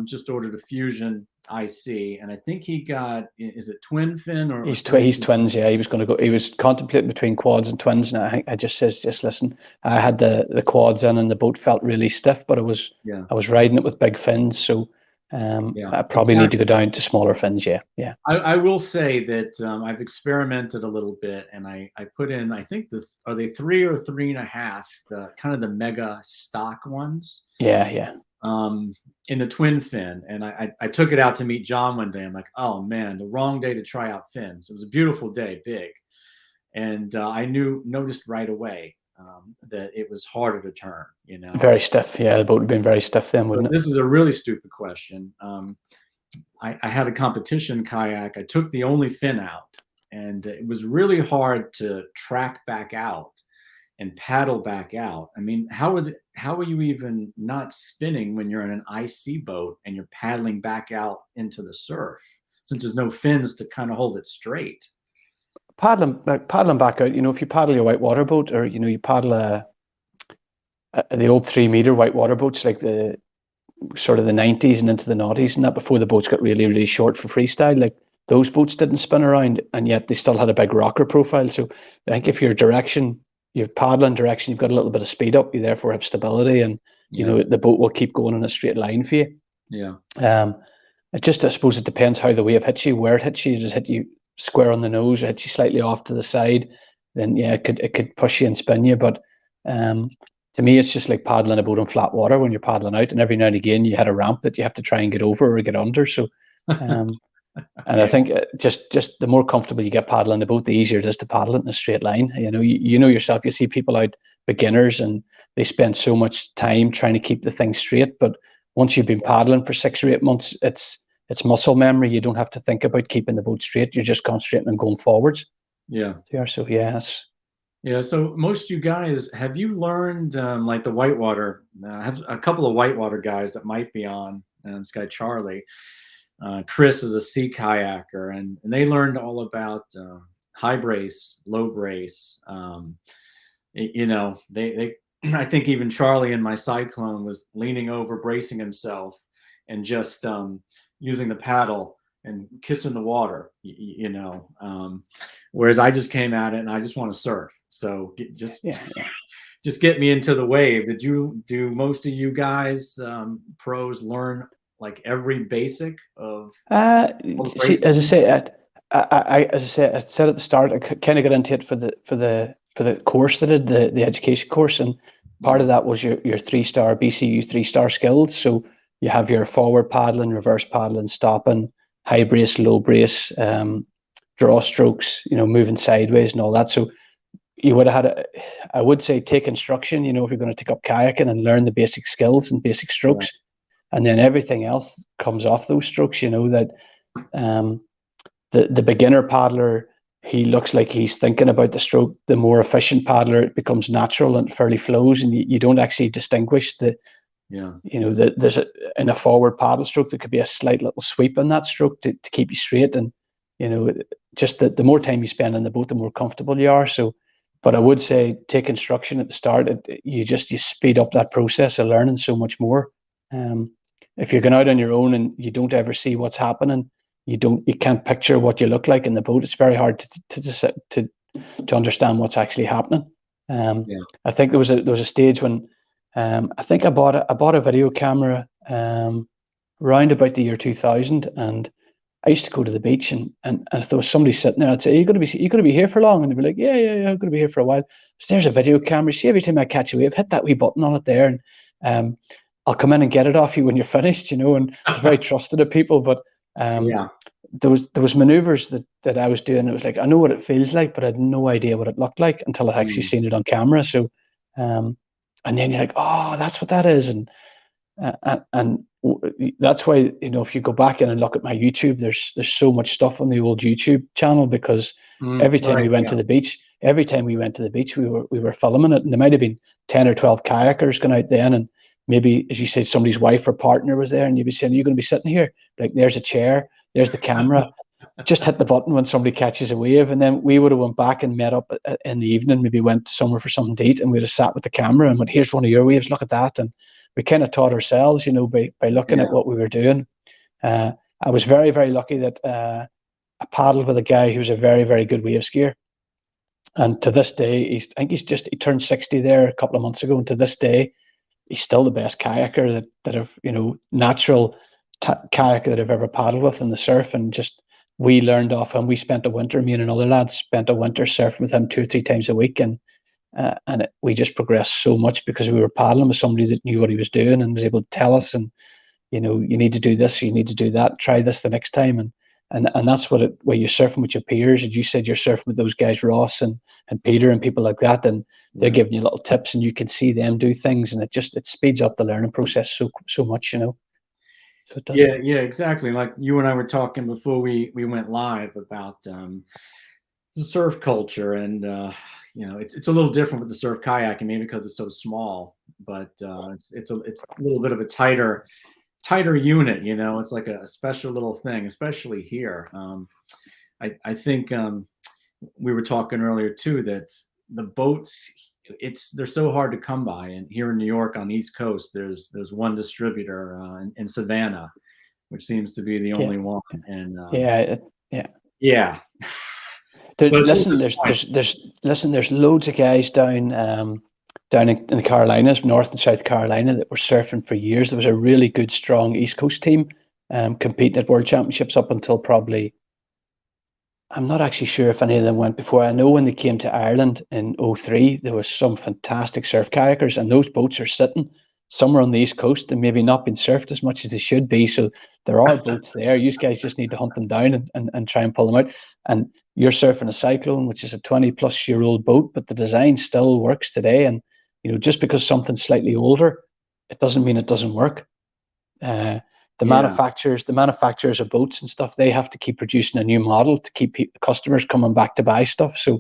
just ordered a Fusion IC, and I think he got, is it twin fin or three? He's twins. Yeah, he was going to go. He was contemplating between quads and twins, and I just says, just listen. I had the quads in, and the boat felt really stiff, but Yeah, I was riding it with big fins, so yeah, I probably need to go exactly. down to smaller fins. Yeah, yeah, I will say that I've experimented a little bit, and I put in, I think are they 3 or 3.5, the kind of the mega stock ones, yeah, yeah. um, in the twin fin, and I took it out to meet John one day. I'm like, oh man, the wrong day to try out fins. It was a beautiful day, big, and I noticed right away that it was harder to turn. Very stiff. Yeah, the boat would have been very stiff then, So wouldn't it? this is a really stupid question. I had a competition kayak. I took the only fin out, and it was really hard to track back out and paddle back out. I mean, how are you even not spinning when you're in an IC boat and you're paddling back out into the surf, since there's no fins to kind of hold it straight? Paddling back out. If you paddle your whitewater boat, or you paddle the old 3 meter whitewater boats, like the sort of the 90s and into the noughties, and that, before the boats got really, really short for freestyle, like those boats didn't spin around, and yet they still had a big rocker profile. So I think if your paddling direction, you've got a little bit of speed up, you therefore have stability, and Yeah, the boat will keep going in a straight line for you. yeah, um I suppose it depends how the wave hits you, where it hits you. Does it hit you square on the nose, or hit you slightly off to the side? then yeah, it could push you and spin you. But to me, it's just like paddling a boat on flat water when you're paddling out, and every now and again you hit a ramp that you have to try and get over or get under. So, um, and I think just the more comfortable you get paddling the boat, the easier it is to paddle it in a straight line. You know yourself. You see people out, beginners, and they spend so much time trying to keep the thing straight. But once you've been paddling for 6 or 8 months, it's muscle memory. You don't have to think about keeping the boat straight. You're just concentrating on going forwards. Yeah. So yes. Yeah. So most of you guys, have you learned like the whitewater? I have a couple of whitewater guys that might be on, and this guy Charlie. Chris is a sea kayaker, and they learned all about high brace, low brace. They I think even Charlie in my cyclone was leaning over, bracing himself, and just using the paddle and kissing the water. Whereas I just came at it and I just want to surf. So just get me into the wave. Do most of you guys pros learn like every basic of see, as I say, I said at the start, I kind of got into it for the course that I did, the education course, and part of that was your 3-star BCU 3-star skills. So you have your forward paddling, reverse paddling, stopping, high brace, low brace, draw strokes, moving sideways and all that. So you would have had I would say take instruction, if you're going to take up kayaking, and learn the basic skills and basic strokes. Yeah. And then everything else comes off those strokes, that the beginner paddler, he looks like he's thinking about the stroke. The more efficient paddler, it becomes natural and fairly flows, and you don't actually distinguish there's in a forward paddle stroke, there could be a slight little sweep in that stroke to keep you straight. And, just the more time you spend on the boat, the more comfortable you are. So, but I would say take instruction at the start. You speed up that process of learning so much more. If you're going out on your own and you don't ever see what's happening, you can't picture what you look like in the boat. It's very hard to understand what's actually happening. I think there was a stage when I think I bought a video camera round about the year 2000, and I used to go to the beach, and if there was somebody sitting there, I'd say, "Are you going to be here for long?" And they'd be like, "Yeah, I'm going to be here for a while." So there's a video camera. See, every time I catch a wave, hit that wee button on it there, and I'll come in and get it off you when you're finished, and it's very trusted of people. But there was maneuvers that I was doing. It was like, I know what it feels like, but I had no idea what it looked like until I actually seen it on camera. So, and then you're like, oh, that's what that is. And that's why, if you go back in and look at my YouTube, there's so much stuff on the old YouTube channel, because every time we went to the beach, we were filming it, and there might have been 10 or 12 kayakers going out then, and maybe, as you said, somebody's wife or partner was there, and you'd be saying, "Are you going to be sitting here?" Like, there's a chair, there's the camera. Just hit the button when somebody catches a wave, and then we would have went back and met up in the evening, maybe went somewhere for something to eat, and we'd have sat with the camera and went, "Here's one of your waves, look at that." And we kind of taught ourselves, by looking at what we were doing. I was very, very lucky that I paddled with a guy who was a very, very good wave skier. And to this day, he turned 60 there a couple of months ago, and to this day, he's still the best kayaker that I've, natural kayaker that I've ever paddled with in the surf. And just, we learned off him. We spent a winter, me and another lad spent a winter surfing with him 2 or 3 times a week. And we just progressed so much because we were paddling with somebody that knew what he was doing and was able to tell us, and, you need to do this, you need to do that, try this the next time. And that's where you're surfing with your peers. As you said, you're surfing with those guys, Ross and Peter and people like that, and they're giving you little tips, and you can see them do things, and it speeds up the learning process so much, So it does. Yeah, exactly. Like you and I were talking before we went live about the surf culture, and it's a little different with the surf kayaking, maybe because it's so small, but it's a little bit of a tighter unit. It's like a special little thing, especially here. I think we were talking earlier too that the boats, they're so hard to come by, and here in New York on the East Coast, there's one distributor in Savannah, which seems to be the only one. And yeah. There's loads of guys down in the Carolinas, North and South Carolina, that were surfing for years. There was a really good, strong East Coast team competing at World Championships up until probably I'm not actually sure if any of them went before. I know when they came to Ireland in '03, there was some fantastic surf kayakers, and those boats are sitting somewhere on the east coast and maybe not been surfed as much as they should be. So there are boats there. You guys just need to hunt them down and try and pull them out. And you're surfing a Cyclone, which is a 20-plus-year-old boat, but the design still works today. And just because something's slightly older, it doesn't mean it doesn't work. Uh, the Yeah. manufacturers of boats and stuff, they have to keep producing a new model to keep customers coming back to buy stuff. So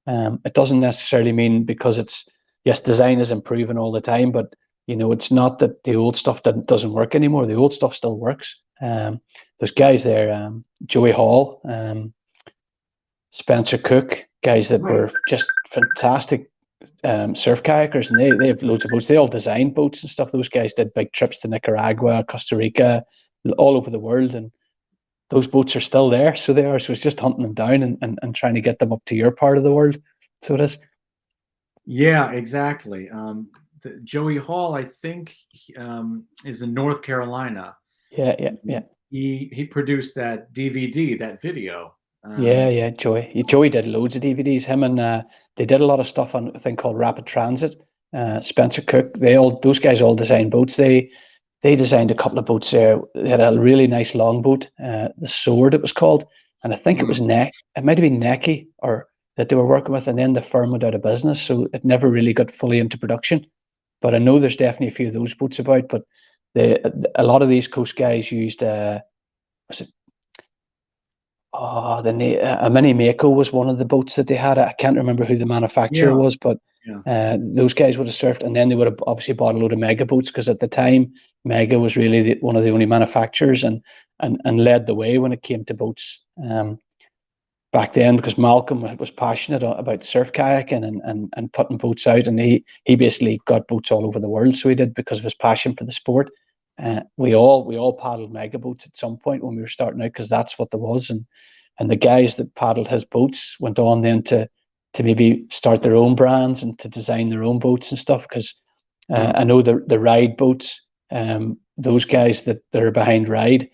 it doesn't necessarily mean because yes, design is improving all the time, but it's not that the old stuff doesn't work anymore. The old stuff still works. There's guys there, Joey Hall, Spencer Cook, guys that Right. were just fantastic surf kayakers, and they have loads of boats. They all design boats and stuff. Those guys did big trips to Nicaragua, Costa Rica, all over the world, and those boats are still there. So they are. So it's just hunting them down and trying to get them up to your part of the world. So it is. Yeah, exactly. Joey Hall, I think, is in North Carolina. Yeah, yeah, yeah. He produced that DVD, that video. Yeah, yeah, Joey did loads of DVDs. Him and they did a lot of stuff on a thing called Rapid Transit. Spencer Cook, those guys all designed boats. They designed a couple of boats there. They had a really nice longboat, the Sword it was called, and I think it Mm, was Neck. It might have been Necky or that they were working with, and then the firm went out of business, so it never really got fully into production. But I know there's definitely a few of those boats about. But a lot of these coast guys used was it a Mini Mako was one of the boats that they had. I can't remember who the manufacturer yeah, was, but yeah. those guys would have surfed, and then they would have obviously bought a load of Mega boats because at the time Mega was really one of the only manufacturers and led the way when it came to boats back then, because Malcolm was passionate about surf kayaking and putting boats out, and he basically got boats all over the world. So he did because of his passion for the sport. We all paddled Mega boats at some point when we were starting out because that's what there was, and the guys that paddled his boats went on then to maybe start their own brands and to design their own boats and stuff. Because Mm, I know the ride boats, those guys that are behind Ride,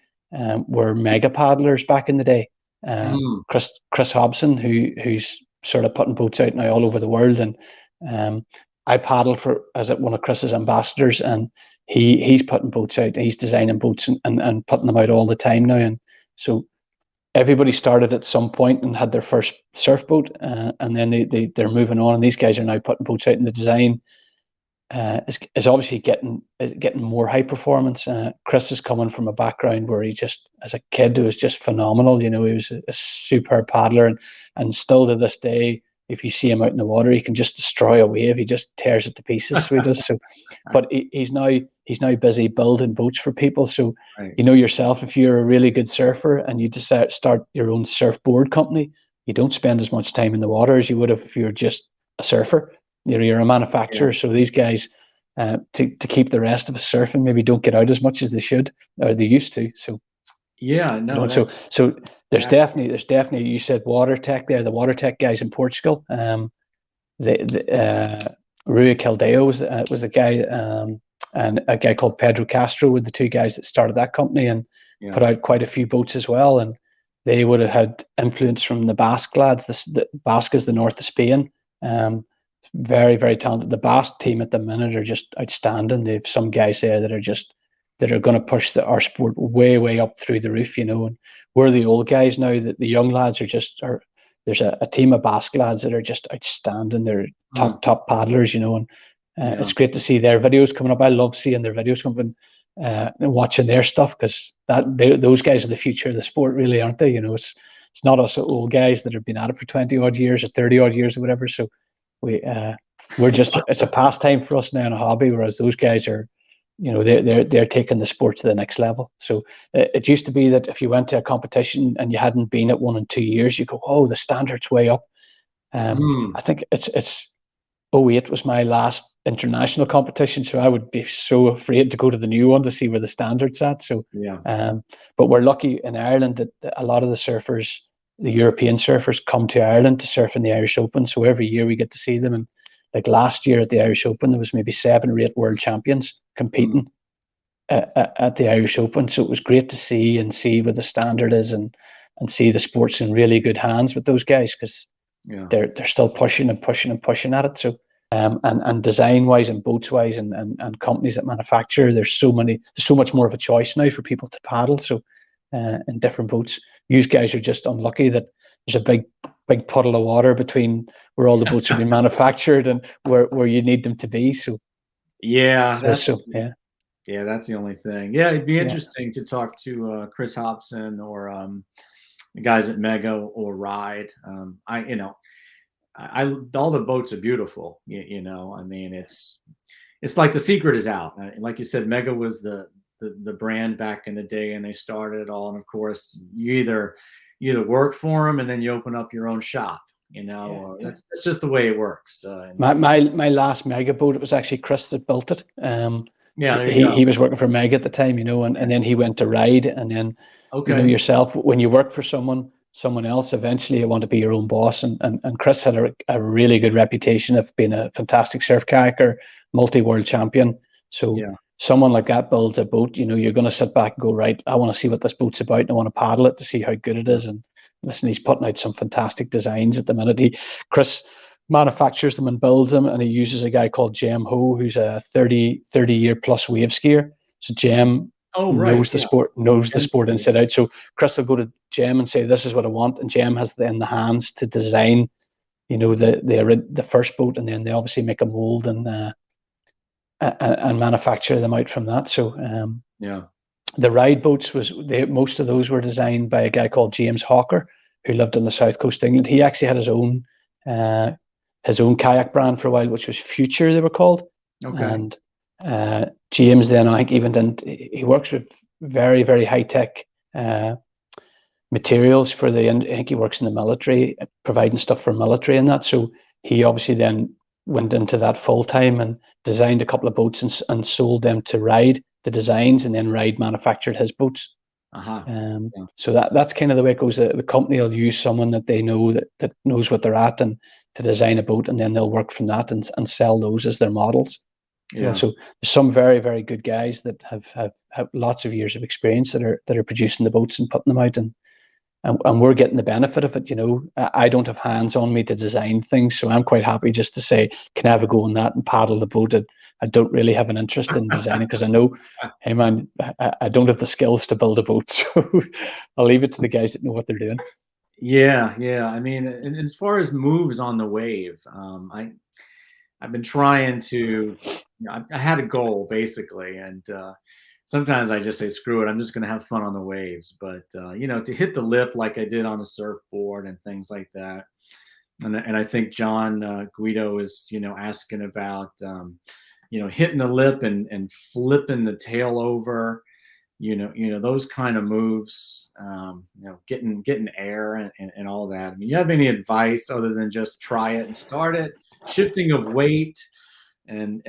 were mega paddlers back in the day. mm, Chris Hobson, who's sort of putting boats out now all over the world, and um, I paddled for as one of Chris's ambassadors, and he's putting boats out. He's designing boats and putting them out all the time now, and so everybody started at some point and had their first surf boat, and then they're moving on, and these guys are now putting boats out in the design is obviously getting more high performance. Chris is coming from a background where he just, as a kid, was just phenomenal. He was a superb paddler, and still to this day, if you see him out in the water, he can just destroy a wave. He just tears it to pieces. So he does. So, but he's now busy building boats for people. So right. yourself, if you're a really good surfer and you decide to start your own surfboard company, you don't spend as much time in the water as you would if you're just a surfer. You're a Yeah. manufacturer, so these guys, to keep the rest of us surfing, maybe don't get out as much as they should or they used to. So Yeah, no, so that's there's exactly. definitely you said water tech there. The water tech guys in Portugal, Rui Caldeo was the guy, and a guy called Pedro Castro were the two guys that started that company and Yeah. put out quite a few boats as well. And they would have had influence from the Basque lads. The Basque is the north of Spain. Um, Very, very talented. The Basque team at the minute are just outstanding. They have some guys there that are going to push our sport way, way up through the roof. And we're the old guys now. That the young lads are. There's a team of Basque lads that are just outstanding. They're Mm, top paddlers, and yeah. it's great to see their videos coming up. I love seeing their videos coming and watching their stuff because those guys are the future of the sport, really, aren't they? It's not us old guys that have been at it for 20 odd years or 30 odd years or whatever. So we we're just it's a pastime for us now and a hobby, whereas those guys are, they're taking the sport to the next level. So it used to be that if you went to a competition and you hadn't been at one in 2 years, you go, oh, the standard's way up. Mm, I think it's '08 was my last international competition, so I would be so afraid to go to the new one to see where the standard's at. So, yeah. but we're lucky in Ireland that a lot of the surfers, the European surfers, come to Ireland to surf in the Irish Open. So every year we get to see them. And like last year at the Irish Open, there was maybe 7 or 8 world champions Mm, competing at the Irish Open. So it was great to see where the standard is, and and see the sports in really good hands with those guys, because Yeah. they're still pushing and pushing and pushing at it. So and design wise and boats wise and companies that manufacture, there's so much more of a choice now for people to paddle. So in different boats, you guys are just unlucky that there's a big puddle of water between where all the boats are being manufactured and where you need them to be. So Yeah, yeah. Yeah, that's the only thing. Yeah, it'd be Yeah. interesting to talk to Chris Hobson or the guys at Mega or Ride. I all the boats are beautiful. I mean, it's like the secret is out. Like you said, Mega was the brand back in the day, and they started it all. And of course, you either work for them and then you open up your own shop. That's just the way it works. My last Mega boat, it was actually Chris that built it. Yeah, there you go. He was working for Mega at the time, and then he went to Ride, and then yourself, when you work for someone else, eventually you want to be your own boss. And Chris had a really good reputation of being a fantastic surf kayaker, multi-world champion. So someone like that builds a boat, you're going to sit back and go, right, I want to see what this boat's about, and I want to paddle it to see how good it is. And listen, he's putting out some fantastic designs at the minute. Chris manufactures them and builds them, and he uses a guy called Jem Ho, who's a 30-year plus wave skier. So Jem knows the sport inside out. So Chris will go to Jem and say, this is what I want, and Jem has then the hands to design the first boat, and then they obviously make a mold and manufacture them out from that. So the Ride boats most of those were designed by a guy called James Hawker, who lived on the south coast of England. He actually had his own kayak brand for a while, which was Future, they were called. And James then, I think, he works with very, very high tech materials for I think he works in the military, providing stuff for military and that. So he obviously then went into that full time and designed a couple of boats and sold them to Ride, the designs, and then Ride manufactured his boats. So that's kind of the way it goes. The company will use someone that they know that knows what they're at, and to design a boat, and then they'll work from that and sell those as their models. So there's some very, very good guys that have lots of years of experience that are producing the boats and putting them out, and we're getting the benefit of it. I don't have hands on me to design things, so I'm quite happy just to say, can I have a go on that and paddle the boat? I don't really have an interest in designing, because I know, hey man, I don't have the skills to build a boat, so I'll leave it to the guys that know what they're doing. Yeah. I mean, as far as moves on the wave, I've been trying to. I had a goal basically, and sometimes I just say, screw it, I'm just going to have fun on the waves. But to hit the lip like I did on a surfboard and things like that. And I think John Guido is asking about hitting the lip and flipping the tail over. Those kind of moves, getting air and all that. I mean, you have any advice other than just try it and start it, shifting of weight and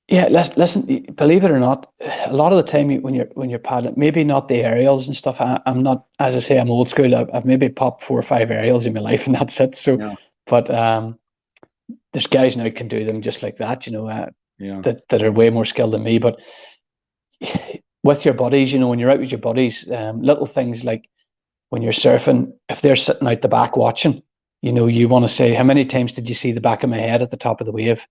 Yeah, listen, believe it or not, a lot of the time when you're paddling, maybe not the aerials and stuff. I'm not, as I say, I'm old school. I've maybe popped 4 or 5 aerials in my life, and that's it. So, but there's guys now can do them just like that, that are way more skilled than me. But with your buddies, when you're out with your buddies, little things like when you're surfing, if they're sitting out the back watching, you want to say, how many times did you see the back of my head at the top of the wave?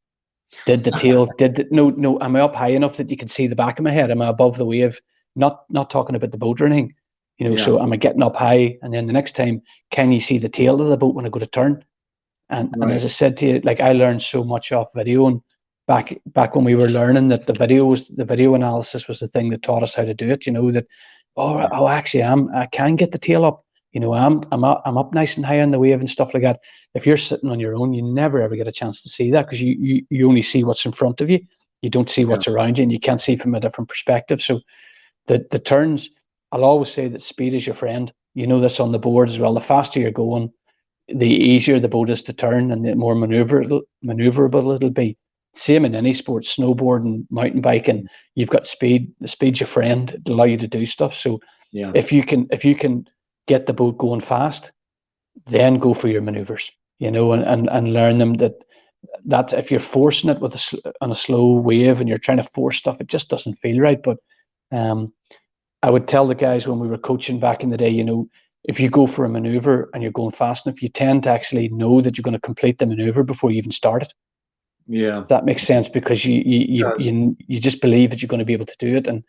Did the tail, no, am I up high enough that you can see the back of my head? Am I above the wave? Not talking about the boat or anything, so am I getting up high? And then the next time, can you see the tail of the boat when I go to turn? And as I said to you, like, I learned so much off video, and back when we were learning that the video analysis was the thing that taught us how to do it, actually I can get the tail up. I'm up nice and high on the wave and stuff like that. If you're sitting on your own, you never ever get a chance to see that, because you only see what's in front of you. You don't see what's around you, and you can't see from a different perspective. So the turns, I'll always say that speed is your friend. This on the board as well. The faster you're going, the easier the boat is to turn, and the more maneuverable it'll be. Same in any sport, snowboarding, mountain biking. You've got speed. The speed's your friend. It'll allow you to do stuff. So if you can get the boat going fast, then go for your maneuvers, and learn them. That if you're forcing it on a slow wave and you're trying to force stuff, it just doesn't feel right. But I would tell the guys when we were coaching back in the day, if you go for a maneuver and you're going fast enough, you tend to actually know that you're going to complete the maneuver before you even start it. Yeah. That makes sense, because you just believe that you're going to be able to do it, and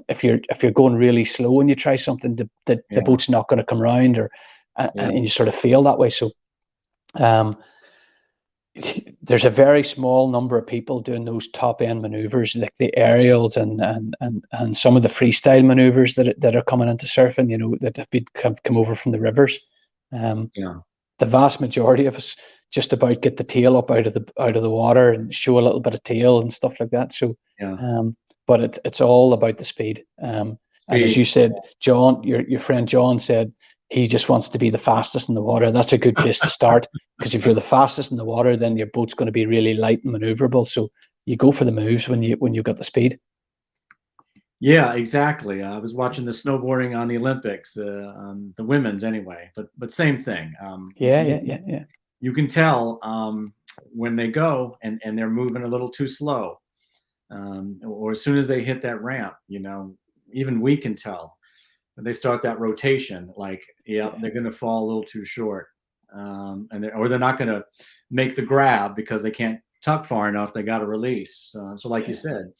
if you're going really slow and you try something, the Yeah. boat's not going to come around, or Yeah. and you sort of feel that way. So there's a very small number of people doing those top end maneuvers, like the aerials and some of the freestyle maneuvers that are coming into surfing, that have come over from the rivers. Yeah. The vast majority of us just about get the tail up out of the water and show a little bit of tail and stuff like that. So, Yeah. but it's all about the speed. And as Speed. you said, John, your friend John said he just wants to be the fastest in the water. That's a good place to start, because if you're the fastest in the water, then your boat's going to be really light and maneuverable. So you go for the moves when you've got the speed. Yeah, exactly. I was watching the snowboarding on the Olympics, the women's anyway, but same thing. Yeah. You can tell when they go and they're moving a little too slow, or as soon as they hit that ramp, even we can tell when they start that rotation. Like, yeah, they're going to fall a little too short, or they're not going to make the grab because they can't tuck far enough. They got to release. So, like you said,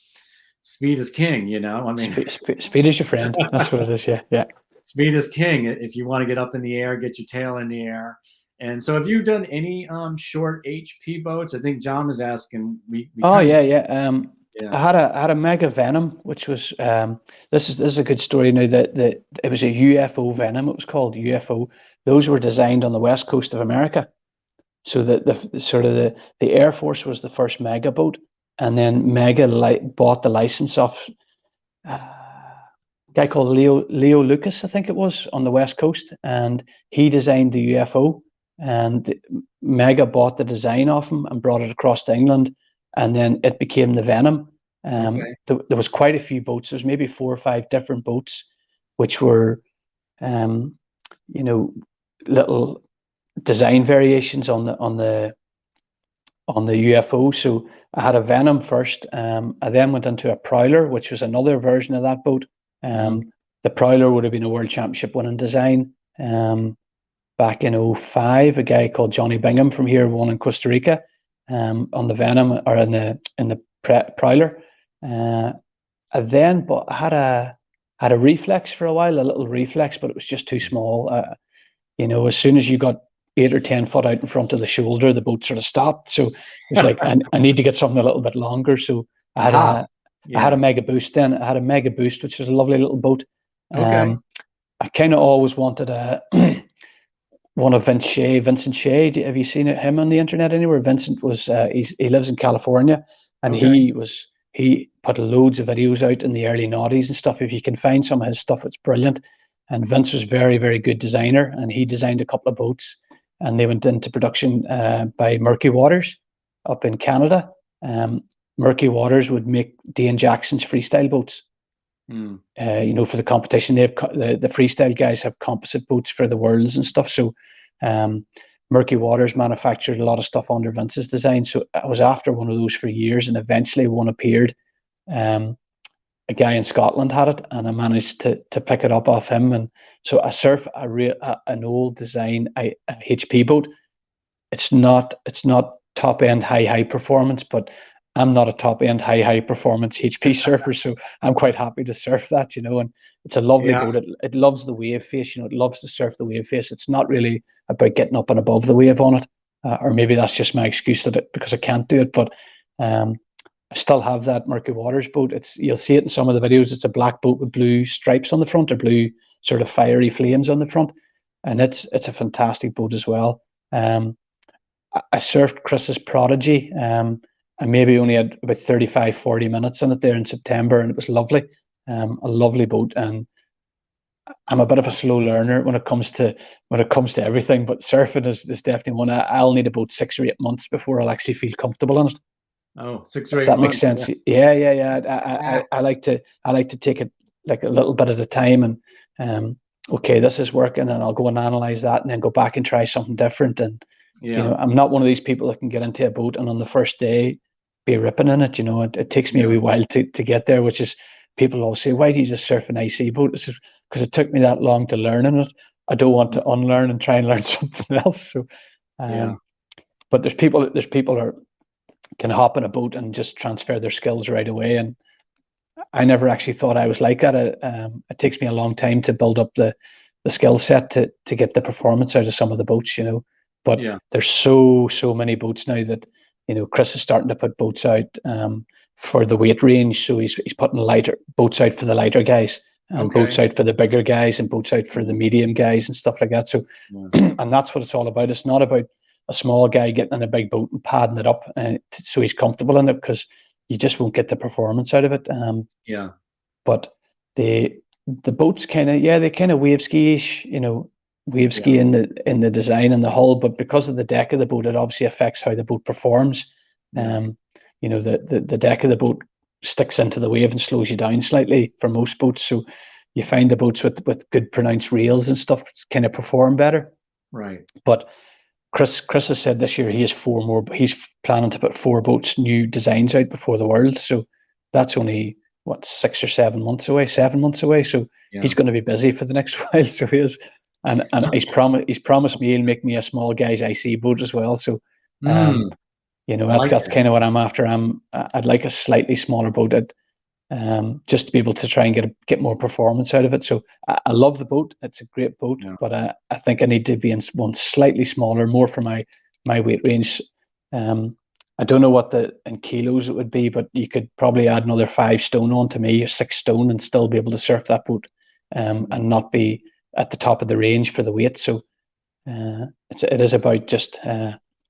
speed is king. I mean, speed is your friend. That's what it is. Yeah. Speed is king if you want to get up in the air, get your tail in the air. And so, have you done any short HP boats? I think John was asking. We Oh kind of yeah. yeah. I had a Mega Venom, which was this is a good story now. That it was a UFO Venom. It was called UFO. Those were designed on the west coast of America. So the sort of the Air Force was the first mega boat, and then Mega bought the license off a guy called Leo Lucas, I think it was, on the west coast, and he designed the UFO, and Mega bought the design off him and brought it across to England, and then it became the Venom. Okay. There was quite a few boats. There's maybe 4 or 5 different boats, which were, little design variations on the UFO. So I had a Venom first. I then went into a Prowler, which was another version of that boat. Mm-hmm. The Prowler would have been a World Championship winning design. Back in 2005, a guy called Johnny Bingham from here won in Costa Rica on the Venom, or in the Prowler. I had a Reflex for a while, a little Reflex, but it was just too small. As soon as you got 8 or 10 foot out in front of the shoulder, the boat sort of stopped. So it was like, I need to get something a little bit longer. So I had Aha. I had a Mega Boost then. I had a Mega Boost, which was a lovely little boat. Okay. I kind of always wanted one of Vincent Shea. Have you seen him on the internet anywhere? Vincent was he lives in California, and Okay. he put loads of videos out in the early noughties and stuff. If you can find some of his stuff, it's brilliant. And Vince was very, very good designer, and he designed a couple of boats, and they went into production by Murky Waters up in Canada. Murky Waters would make Dane Jackson's freestyle boats. Mm. For the competition, the freestyle guys have composite boats for the worlds and stuff. So Murky Waters manufactured a lot of stuff under Vince's design. So I was after one of those for years, and eventually one appeared. A guy in Scotland had it, and I managed to pick it up off him. And so I surf an old design HP boat. It's not top end high performance, but I'm not a top end high performance HP surfer, so I'm quite happy to surf that, and it's a lovely Yeah. boat. It loves the wave face, it loves to surf the wave face. It's not really about getting up and above the wave on it, or maybe that's just my excuse because I can't do it. But I still have that Murky Waters boat. You'll see it in some of the videos. It's a black boat with blue stripes on the front, or blue sort of fiery flames on the front, and it's a fantastic boat as well. I surfed Chris's Prodigy. I maybe only had about 35, 40 minutes in it there in September, and it was lovely. A lovely boat, and I'm a bit of a slow learner when it comes to everything, but surfing is definitely one. I'll need about 6 or 8 months before I'll actually feel comfortable in it. Oh, 6 or If 8 that makes months. sense. Yeah. Yeah. I like to take it like a little bit at a time, and okay, this is working, and I'll go and analyze that, and then go back and try something different. And Yeah. I'm not one of these people that can get into a boat and on the first day be ripping in it. It takes me a wee while to get there, which is people always say, why do you just surf an IC boat? Because it took me that long to learn it. I don't want to unlearn and try and learn something else. So, Yeah. but there's people that can hop in a boat and just transfer their skills right away. And I never actually thought I was like that. It takes me a long time to build up the skill set to get the performance out of some of the boats, But Yeah. there's so many boats now that, Chris is starting to put boats out for the weight range. So he's putting lighter boats out for the lighter guys, and Okay. boats out for the bigger guys, and boats out for the medium guys and stuff like that. So, and that's what it's all about. It's not about a small guy getting in a big boat and padding it up so he's comfortable in it, because you just won't get the performance out of it. Yeah. But the boats they kind of wave ski-ish, wave ski in the design and the hull, but because of the deck of the boat, it obviously affects how the boat performs. Yeah. The deck of the boat sticks into the wave and slows you down slightly for most boats. So you find the boats with good pronounced rails and stuff kind of perform better. Right. But Chris has said this year he has 4 more. He's planning to put 4 boats, new designs out before the World. So that's only 6 or 7 months away. 7 months away. So he's going to be busy for the next while. So he is, and he's promised me he'll make me a small guy's IC boat as well. So that's kind of what I'm after. I'd like a slightly smaller boat. Just to be able to try and get more performance out of it. So I love the boat. It's a great boat, but I think I need to be in one slightly smaller, more for my weight range. I don't know what in kilos it would be, but you could probably add another 5 stone on to me, or 6 stone, and still be able to surf that boat, and not be at the top of the range for the weight. So it is about just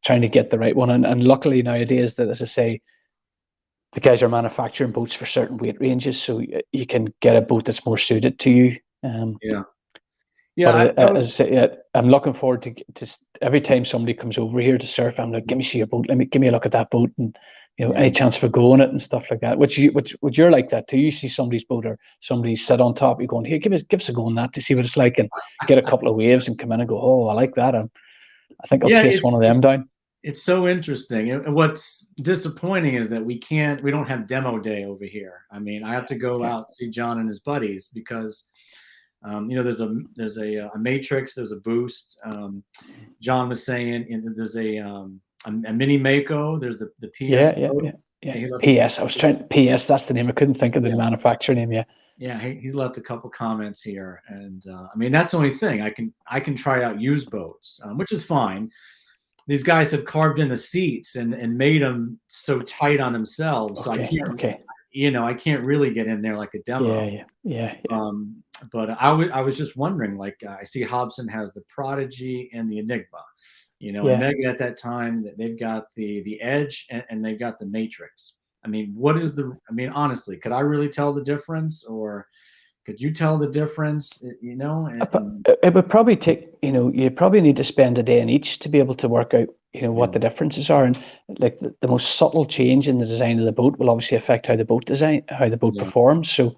trying to get the right one. And luckily nowadays, that, as I say, the guys are manufacturing boats for certain weight ranges, so you can get a boat that's more suited to you. But as I say, I'm looking forward to every time somebody comes over here to surf. I'm like, give me your boat. Give me a look at that boat, and any chance for going it and stuff like that. Which you're like that too. You see somebody's boat or somebody sit on top, you're going, here, give us a go on that to see what it's like, and get a couple of waves and come in and go, oh, I like that. And I think I'll chase one of them down. It's so interesting. And what's disappointing is that we don't have demo day over here. I mean, I have to go out and see John and his buddies because, there's a Matrix, there's a Boost. John was saying there's a Mini Mako, there's the PS. PS. I was trying PS. That's the name. I couldn't think of the manufacturer name. Yeah, he's left a couple comments here, and I mean that's the only thing I can try out used boats, which is fine. These guys have carved in the seats and made them so tight on themselves, so I can't really get in there like a demo. But I was just wondering, like I see Hobson has the Prodigy and the Enigma, and Mega at that time they've got the Edge and they've got the Matrix. I mean, honestly, could I really tell the difference, or could you tell the difference? It would probably take, you probably need to spend a day in each to be able to work out, what the differences are. And like the most subtle change in the design of the boat will obviously affect how the boat performs. So,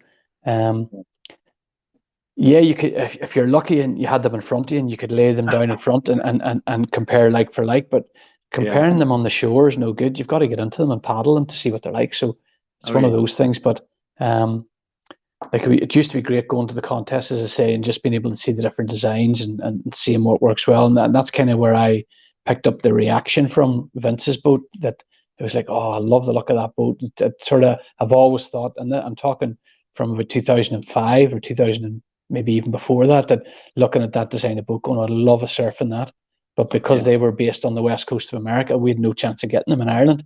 you could, if you're lucky and you had them in front of you, and you could lay them down in front and compare like for like, but comparing them on the shore is no good. You've got to get into them and paddle them to see what they're like. So it's one of those things. But like it used to be great going to the contests, as I say, and just being able to see the different designs and seeing what works well. And that's kind of where I picked up the reaction from Vince's boat, that it was like, oh, I love the look of that boat. It sort of, I've always thought, and I'm talking from about 2005 or 2000, maybe even before that looking at that design of boat going, I'd love a surf in that. But because they were based on the west coast of America, we had no chance of getting them in Ireland.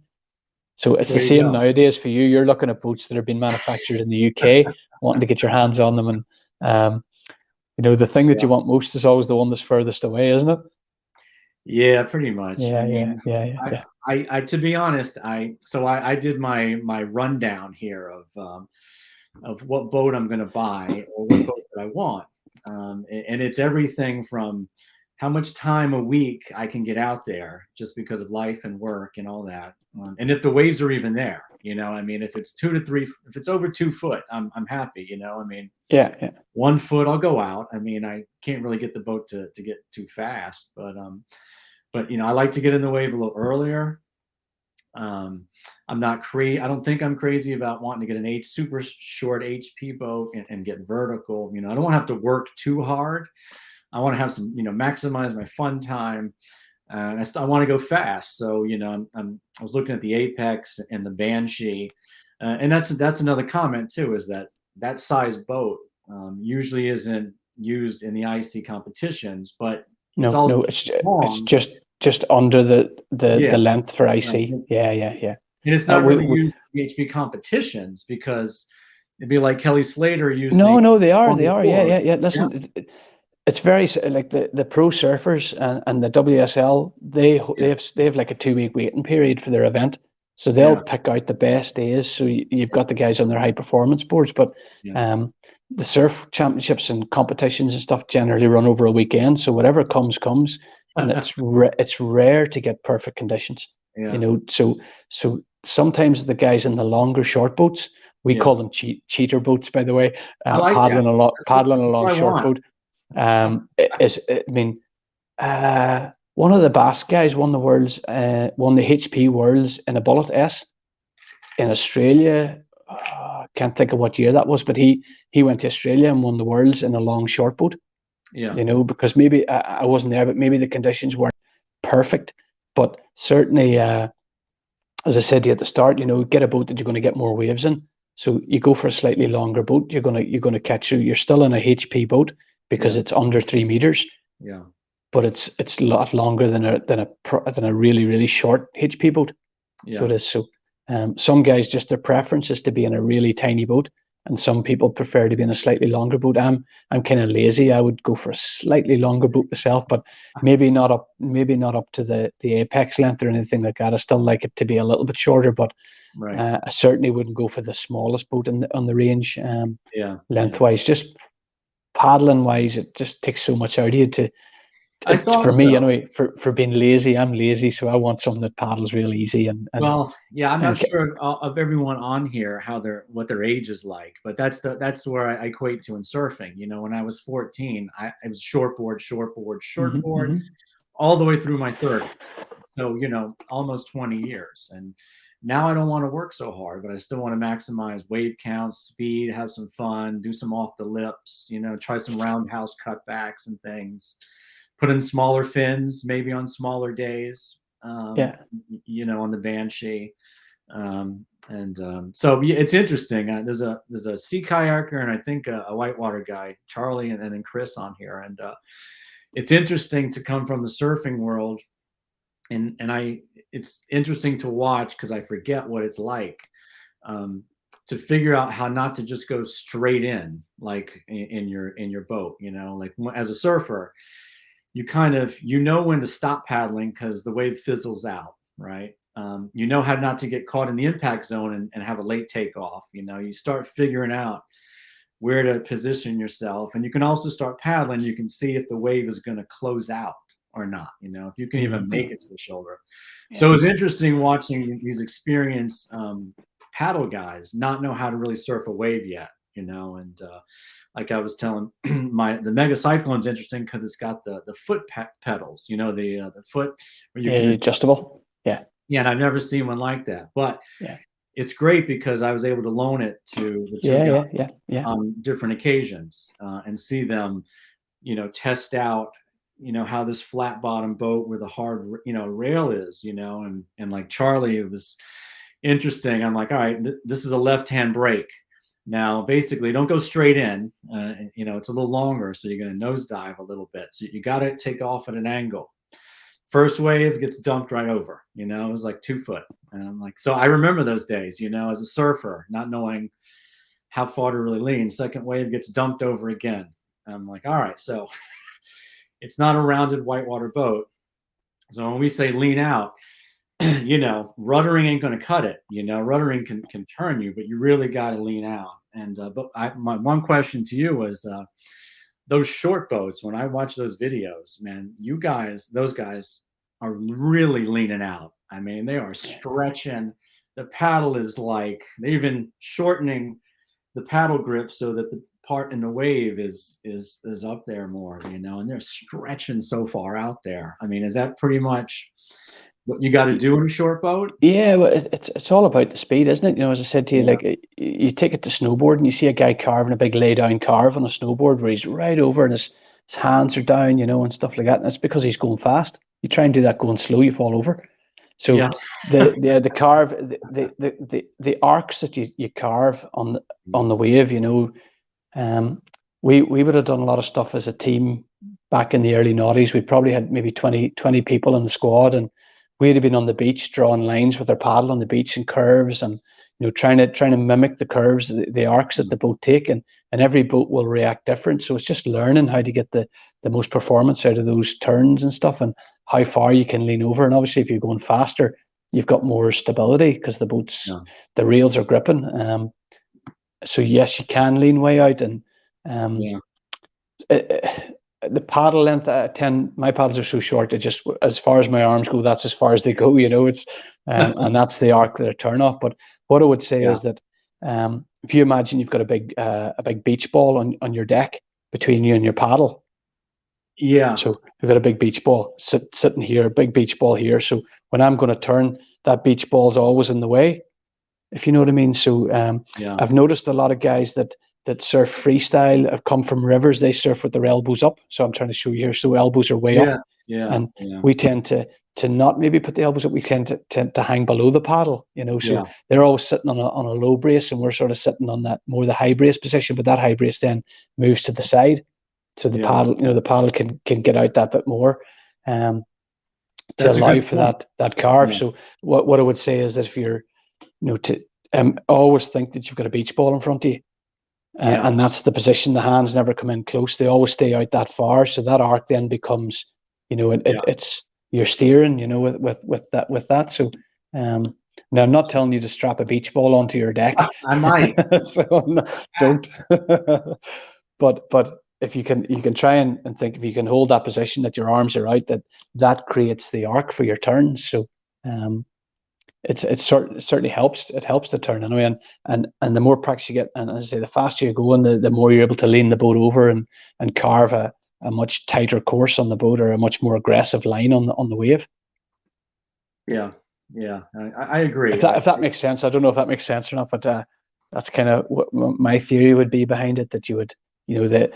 So it's the same nowadays for you. You're looking at boats that are being manufactured in the UK, wanting to get your hands on them. And, the thing that you want most is always the one that's furthest away, isn't it? Yeah, pretty much. Yeah. I to be honest, I did my rundown here of what boat I'm going to buy or what boat that I want. And it's everything from how much time a week I can get out there just because of life and work and all that. And if the waves are even there, if it's 2 to 3, if it's over 2 foot, I'm happy, 1 foot, I'll go out. I mean, I can't really get the boat to get too fast, but I like to get in the wave a little earlier. I'm not crazy. I don't think I'm crazy about wanting to get an super short HP boat and get vertical. You know, I don't want to have to work too hard. I want to have some, maximize my fun time. And I want to go fast. So, I was looking at the Apex and the Banshee, and that's another comment too, is that size boat usually isn't used in the IC competitions, but it's No, also no, it's long. just under Yeah, the length for right. IC. Yeah, yeah, yeah. And it's not really We used in PHP competitions because it'd be like Kelly Slater using no, no, they longer are. Yeah, board. yeah, yeah. Yeah, Listen, it's very like the pro surfers and the WSL. yeah, They have like a 2 week waiting period for their event, so they'll yeah, pick out the best days. So you've got the guys on their high performance boards, but yeah. um, the surf championships and competitions and stuff generally run over a weekend. So whatever comes, and it's rare to get perfect conditions. You Yeah, know, so sometimes the guys in the longer short boats, we yeah. call them cheater boats, by the way, I like that. paddling a That's long what I short want. boat. I mean, one of the Basque guys won the HP Worlds in a Bullet S in Australia. Can't think of what year that was, but he went to Australia and won the Worlds in a long short boat. Yeah, You know, because maybe I wasn't there, but maybe the conditions weren't perfect. But certainly, as I said to you at the start, get a boat that you're going to get more waves in. So you go for a slightly longer boat. You're gonna catch you. You're still in a HP boat because yeah, it's under 3 meters, yeah, but it's a lot longer than a really really short HP boat. So yeah. it is. So some guys, just their preference is to be in a really tiny boat, and some people prefer to be in a slightly longer boat. I'm kind of lazy. I would go for a slightly longer boat myself, but maybe not up to the apex length or anything like that. I still like it to be a little bit shorter, but Right. I certainly wouldn't go for the smallest boat on the range, Yeah, yeah. lengthwise. Just paddling wise, it just takes so much out of you to I it's thought for me so. anyway. For being lazy, I'm lazy, so I want something that paddles real easy Well, yeah, I'm not and sure of everyone on here what their age is like, but that's where I equate to in surfing. You know, when I was 14, I was shortboard, shortboard, hmm shortboard, hmm all the way through my 30s. So, almost 20 years. And now I don't want to work so hard, but I still want to maximize wave counts, speed, have some fun, do some off the lips, try some roundhouse cutbacks and things, put in smaller fins, maybe on smaller days, yeah. on the Banshee. So yeah, it's interesting. There's a sea kayaker and I think a whitewater guy, Charlie, and then Chris on here. And it's interesting to come from the surfing world, and it's interesting to watch because I forget what it's like, um, to figure out how not to just go straight in, like in your boat. Like as a surfer, you kind of when to stop paddling because the wave fizzles out, right? You know how not to get caught in the impact zone and have a late takeoff. You start figuring out where to position yourself, and you can also start paddling. You can see if the wave is going to close out or not. If you can even hmm make it to the shoulder. yeah. So it's interesting watching these experienced paddle guys not know how to really surf a wave yet. And like I was telling the Mega Cyclone's interesting because it's got the foot pedals. The foot where you can Adjustable. Yeah. yeah, and I've never seen one like that. But Yeah. it's great because I was able to loan it to the two Yeah. guys Yeah. Yeah. Yeah. on different occasions, and see them, test out, how this flat bottom boat with a hard, rail is, and like Charlie, it was interesting. I'm like, all right, this is a left-hand brake. Now, basically, don't go straight in. It's a little longer, so you're going to nosedive a little bit. So you got to take off at an angle. First wave gets dumped right over. It was like 2 foot, and I'm like, so I remember those days. As a surfer, not knowing how far to really lean. Second wave gets dumped over again. I'm like, all right, so it's not a rounded whitewater boat. So when we say lean out, ruddering ain't going to cut it. Ruddering can turn you, but you really got to lean out. And but my one question to you was, those short boats. When I watch those videos, man, those guys are really leaning out. I mean, they are Yeah. stretching. The paddle is like they're even shortening the paddle grip so that the part in the wave is up there more, and they're stretching so far out there. I mean, is that pretty much what you got to do in a short boat. Yeah, well, it's all about the speed, isn't it? You know, as I said to you, Yeah, like you take it to snowboard and you see a guy carving a big lay down carve on a snowboard where he's right over and his hands are down, you know, and stuff like that. And it's because he's going fast. You try and do that going slow, you fall over. So yeah, the carve the arcs that you carve on the wave, you know, we would have done a lot of stuff as a team back in the early noughties. We probably had maybe 20 people in the squad, and we'd have been on the beach drawing lines with our paddle on the beach and curves, and you know trying to mimic the curves, the arcs that the boat take, and every boat will react different. So it's just learning how to get the most performance out of those turns and stuff, and how far you can lean over. And obviously, if you're going faster, you've got more stability because yeah, the rails are gripping. So yes, you can lean way out, and um, yeah, the paddle length, 10, my paddles are so short, they just, as far as my arms go, that's as far as they go, you know, it's, and that's the arc that I turn off. But what I would say yeah, is that, if you imagine you've got a big beach ball on your deck between you and your paddle. yeah, So you've got a big beach ball sitting here, a big beach ball here. So when I'm going to turn, that beach ball's always in the way, if you know what I mean. So yeah, I've noticed a lot of guys that surf freestyle have come from rivers. They surf with their elbows up. So I'm trying to show you here. So elbows are way up, yeah, yeah, and yeah, we tend to not maybe put the elbows up. We tend to hang below the paddle. You know, so yeah, they're always sitting on a low brace, and we're sort of sitting on that more the high brace position. But that high brace then moves to the side, so the yeah. paddle, you know, the paddle can get out that bit more. Um, to That's a allow good for point. that carve. Yeah, So what I would say is that if you're, you know, to always think that you've got a beach ball in front of you, yeah, and that's the position. The hands never come in close; they always stay out that far. So that arc then becomes, you know, yeah. it's you're steering, you know, with that. So now I'm not telling you to strap a beach ball onto your deck, I might. so don't. But if you can try and think, if you can hold that position that your arms are out, that creates the arc for your turns. So um, it certainly helps. It helps the turn anyway, and the more practice you get, and as I say, the faster you go, and the more you're able to lean the boat over and carve a much tighter course on the boat, or a much more aggressive line on the wave. Yeah, yeah. I agree. If that makes sense, I don't know if that makes sense or not, but that's kind of what my theory would be behind it. That you would, you know, that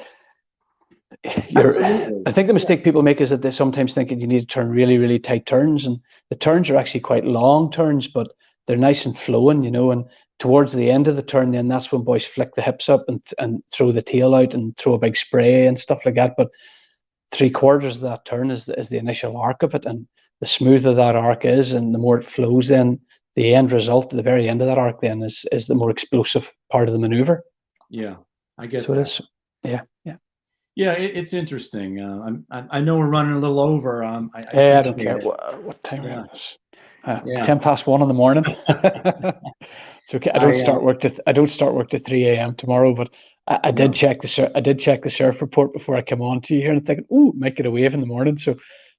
you're. Absolutely. I think the mistake people make is that they sometimes think that you need to turn really, really tight turns, and the turns are actually quite long turns, but they're nice and flowing, you know. And towards the end of the turn, then that's when boys flick the hips up and throw the tail out and throw a big spray and stuff like that. But 3/4 of that turn is the initial arc of it, and the smoother that arc is, and the more it flows, then the end result, the very end of that arc, then is the more explosive part of the maneuver. Yeah, I get So it that. is, yeah, yeah. Yeah, it's interesting. I know we're running a little over. I Yeah, I don't appreciate care it. what time Yeah, it is. yeah. 1:10 in the morning. It's okay. I don't I start work to I don't start work to 3 a.m. tomorrow, but I yeah, did check the surf report before I came on to you here, and thinking, oh, might get a wave in the morning. So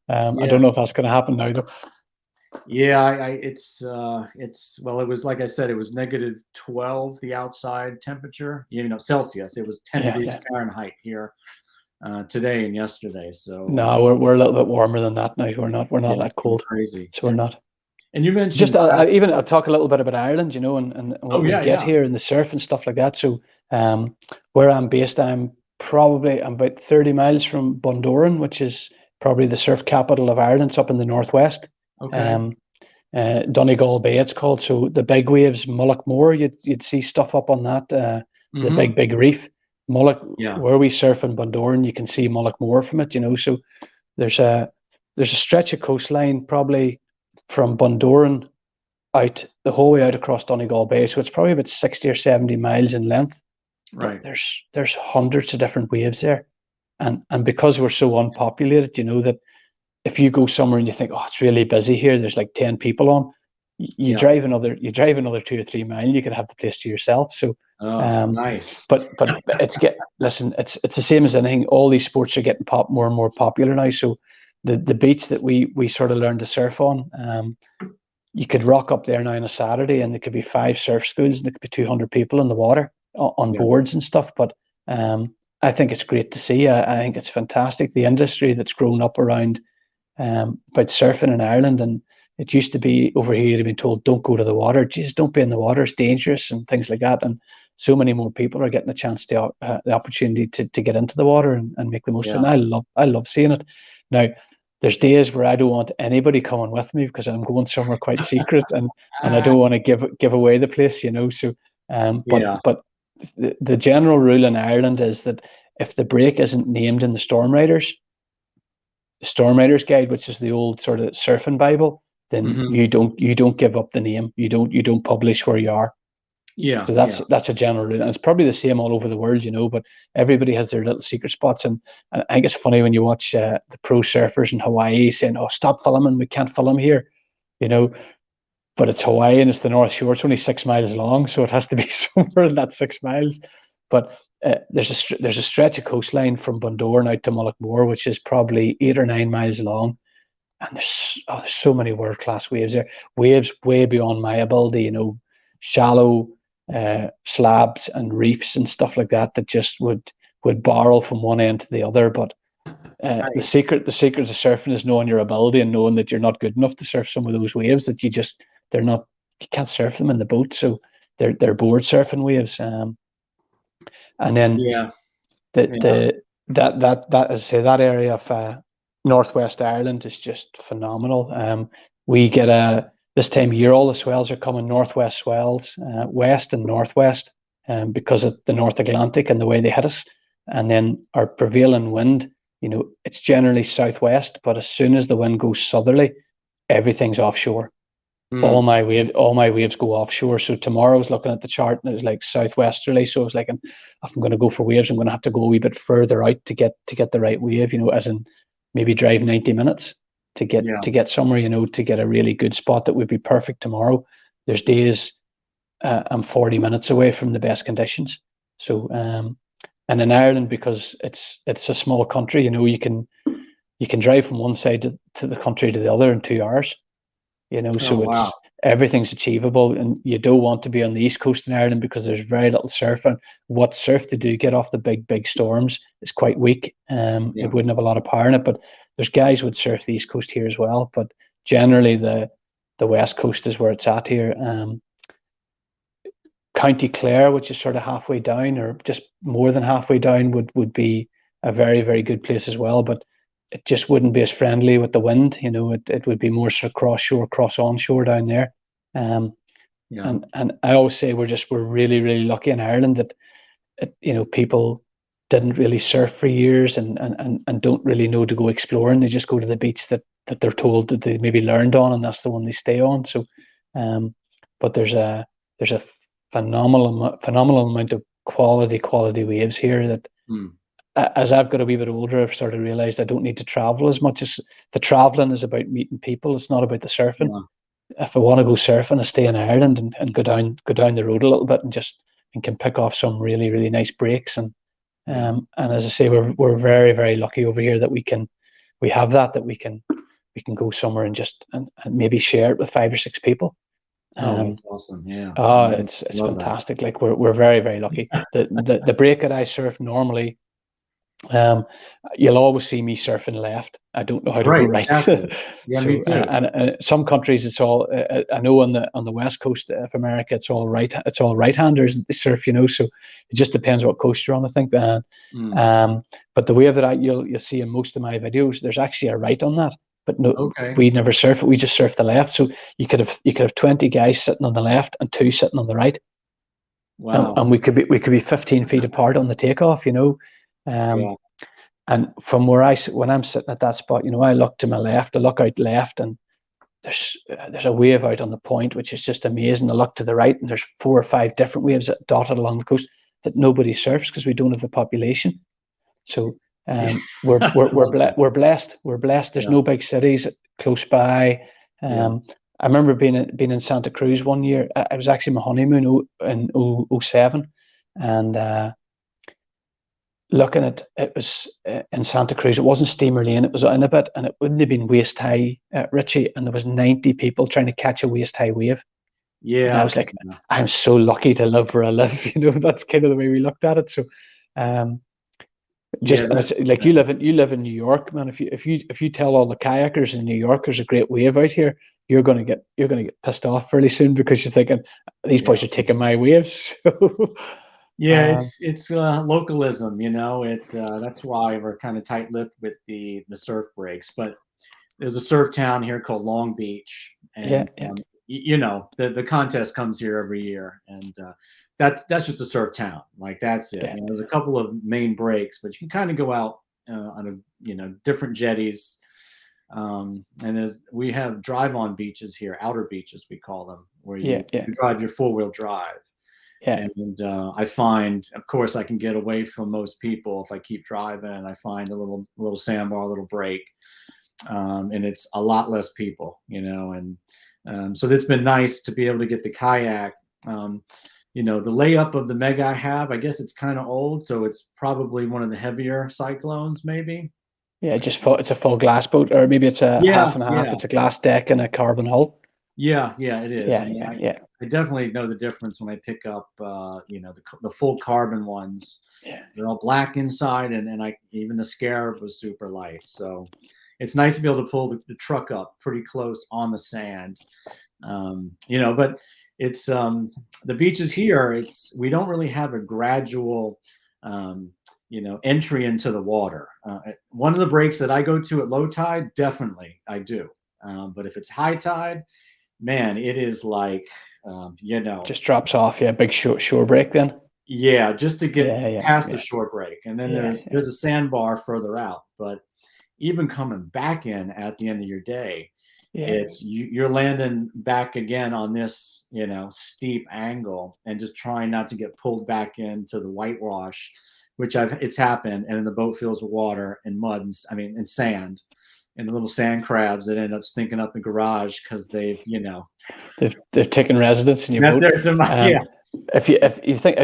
I yeah, don't know if that's going to happen now though. yeah. It's well. It was like I said. It was -12 the outside temperature. You know, Celsius. It was 10 Yeah, degrees yeah. Fahrenheit here today and yesterday. So No, we're a little bit warmer than that now. We're not yeah, that pretty cold, crazy. so we're not. And you Just mentioned I'll talk a little bit about Ireland, you know, and oh what we yeah, get yeah. here and the surf and stuff like that. So where I'm based, I'm about 30 miles from Bundoran, which is probably the surf capital of Ireland. It's up in the northwest. Okay. Um, Donegal Bay, it's called. So the big waves, Mullaghmore, you'd see stuff up on that. The Mm-hmm. big reef, Mullaght, Yeah. where we surf in Bundoran, you can see Mullaghmore from it. You know, so there's a there's a stretch of coastline probably from Bundoran out the whole way out across Donegal Bay. So it's probably about 60 or 70 miles in length. But Right. there's hundreds of different waves there. And because we're so unpopulated, you know that if you go somewhere and you think, oh, it's really busy here, there's like 10 people on, you Yeah. drive another 2 or 3 miles, you can have the place to yourself. So Oh, um nice. but listen, it's the same as anything. All these sports are getting more and more popular now. So the beach that we sort of learned to surf on, you could rock up there now on a Saturday, and there could be 5 surf schools, and there could be 200 people in the water on Yeah. boards and stuff. But I think it's great to see. I think it's fantastic, the industry that's grown up around about surfing in Ireland, and It used to be over here, you'd been told, don't go to the water. Jesus, don't be in the water. It's dangerous and things like that. And so many more people are getting a chance to the opportunity to get into the water and make the most of it. And I love seeing it. Now, there's days where I don't want anybody coming with me because I'm going somewhere quite secret and I don't want to give away the place, you know. So, but the general rule in Ireland is that if the break isn't named in the Storm Riders Guide, which is the old sort of surfing Bible, then you don't give up the name. You don't publish where you are. Yeah. So that's a general rule, and it's probably the same all over the world, you know. But everybody has their little secret spots, and I think it's funny when you watch the pro surfers in Hawaii saying, "Oh, stop filming! We can't film here," you know. But it's Hawaii and it's the North Shore. It's only 6 miles long, so it has to be somewhere in that 6 miles. But there's a stretch of coastline from Bundoran out to Mullaghmore, which is probably 8 or 9 miles long, and there's so many world class waves there. Waves way beyond my ability, you know, shallow slabs and reefs and stuff like that just would barrel from one end to the other. But Nice. the secret of surfing is knowing your ability and knowing that you're not good enough to surf some of those waves, that you can't surf them in the boat, so they're board surfing waves. And then that as I say, that area of Northwest Ireland is just phenomenal. We get this time of year, all the swells are coming northwest swells, west and northwest, because of the North Atlantic and the way they hit us. And then our prevailing wind, you know, it's generally southwest, but as soon as the wind goes southerly, everything's offshore. All my waves go offshore. So tomorrow I was looking at the chart and it was like southwesterly. So I was like, if I'm going to go for waves, I'm going to have to go a wee bit further out to get the right wave, you know, as in maybe drive 90 minutes to get somewhere, you know, to get a really good spot that would be perfect tomorrow. There's days I'm 40 minutes away from the best conditions. So and in Ireland, because it's a small country, you know, you can drive from one side to the country to the other in 2 hours. You know, so everything's achievable, and you don't want to be on the east coast in Ireland because there's very little surf, and what surf they do get off the big storms is quite weak. It wouldn't have a lot of power in it, but there's guys who would surf the east coast here as well. But generally, the west coast is where it's at here. County Clare, which is sort of halfway down, or just more than halfway down, would be a very, very good place as well. But it just wouldn't be as friendly with the wind, you know. It would be more sort of cross shore, cross onshore down there. And I always say we're really, really lucky in Ireland that you know, people didn't really surf for years and don't really know to go exploring. They just go to the beach that they're told that they maybe learned on, and that's the one they stay on. So but there's a phenomenal amount of quality waves here that as I've got a wee bit older, I've started to realize I don't need to travel as much. As the traveling is about meeting people. It's not about the surfing. If I want to go surfing, I stay in Ireland and go down the road a little bit and can pick off some really, really nice breaks. And as I say, we're very, very lucky over here that we can go somewhere and maybe share it with 5 or 6 people. That's awesome. Yeah. It's fantastic. That. Like we're very, very lucky. The break that I surf normally, you'll always see me surfing left. I don't know how to go right. Exactly. Yeah, me too. And some countries, it's all. I know on the west coast of America, it's all right-handers that they surf. You know, so it just depends what coast you're on, I think. But the wave that you'll see in most of my videos, there's actually a right on that. But no, we never surf it. We just surf the left. So you could have 20 guys sitting on the left and 2 sitting on the right. Wow. And we could be 15 feet apart on the takeoff. You know. And from when I'm sitting at that spot, you know, I look to my left, I look out left, and there's a wave out on the point, which is just amazing. I look to the right, and there's 4 or 5 different waves that dotted along the coast that nobody surfs because we don't have the population. So we're blessed. We're blessed. There's no big cities close by. I remember being in Santa Cruz one year. I was actually my honeymoon in 2007, and looking at it was in Santa Cruz. It wasn't Steamer Lane. It was in a bit, and it wouldn't have been waist high, Richie. And there was 90 people trying to catch a waist high wave. Yeah, and I was like, I'm so lucky to live where I live. You know, that's kind of the way we looked at it. So, like you live in New York, man. If you tell all the kayakers in New York there's a great wave out here, you're gonna get pissed off fairly soon because you're thinking these Yeah. boys are taking my waves. So, Yeah, um, it's localism, you know. That's why we're kind of tight-lipped with the surf breaks. But there's a surf town here called Long Beach, yeah, and yeah, you know the contest comes here every year, and that's just a surf town. Like that's it. yeah, You know, there's a couple of main breaks, but you can kind of go out on a different jetties. And we have drive-on beaches here, outer beaches we call them, where yeah, you can drive your four-wheel drive. yeah, And I find, of course, I can get away from most people if I keep driving, and I find a little sandbar, a little break, and it's a lot less people, you know. And so it's been nice to be able to get the kayak. Um, the layup of the Meg I have, I guess it's kind of old, so it's probably one of the heavier cyclones, maybe. yeah. It's a full glass boat, or maybe it's a Yeah, half and a half. yeah. It's a glass deck and a carbon hull. Yeah, yeah, it is. I Yeah, mean, yeah, I yeah, I definitely know the difference when I pick up, the full carbon ones. yeah. They're all black inside, and I even the Scarab was super light. So it's nice to be able to pull the truck up pretty close on the sand. But it's the beaches here. We don't really have a gradual, entry into the water. One of the breaks that I go to at low tide, definitely I do. But if it's high tide, man, it is like, Just drops off. Yeah, big shore break then. yeah, just to get Yeah, yeah, past the yeah, short break. And then yeah, there's a sandbar further out. But even coming back in at the end of your day, yeah, it's you're landing back again on this, steep angle, and just trying not to get pulled back into the whitewash, which it's happened, and then the boat fills with water and mud, and sand, and the little sand crabs that end up stinking up the garage because they've. they've taken residence in your Met boat. their demise. Yeah. If you think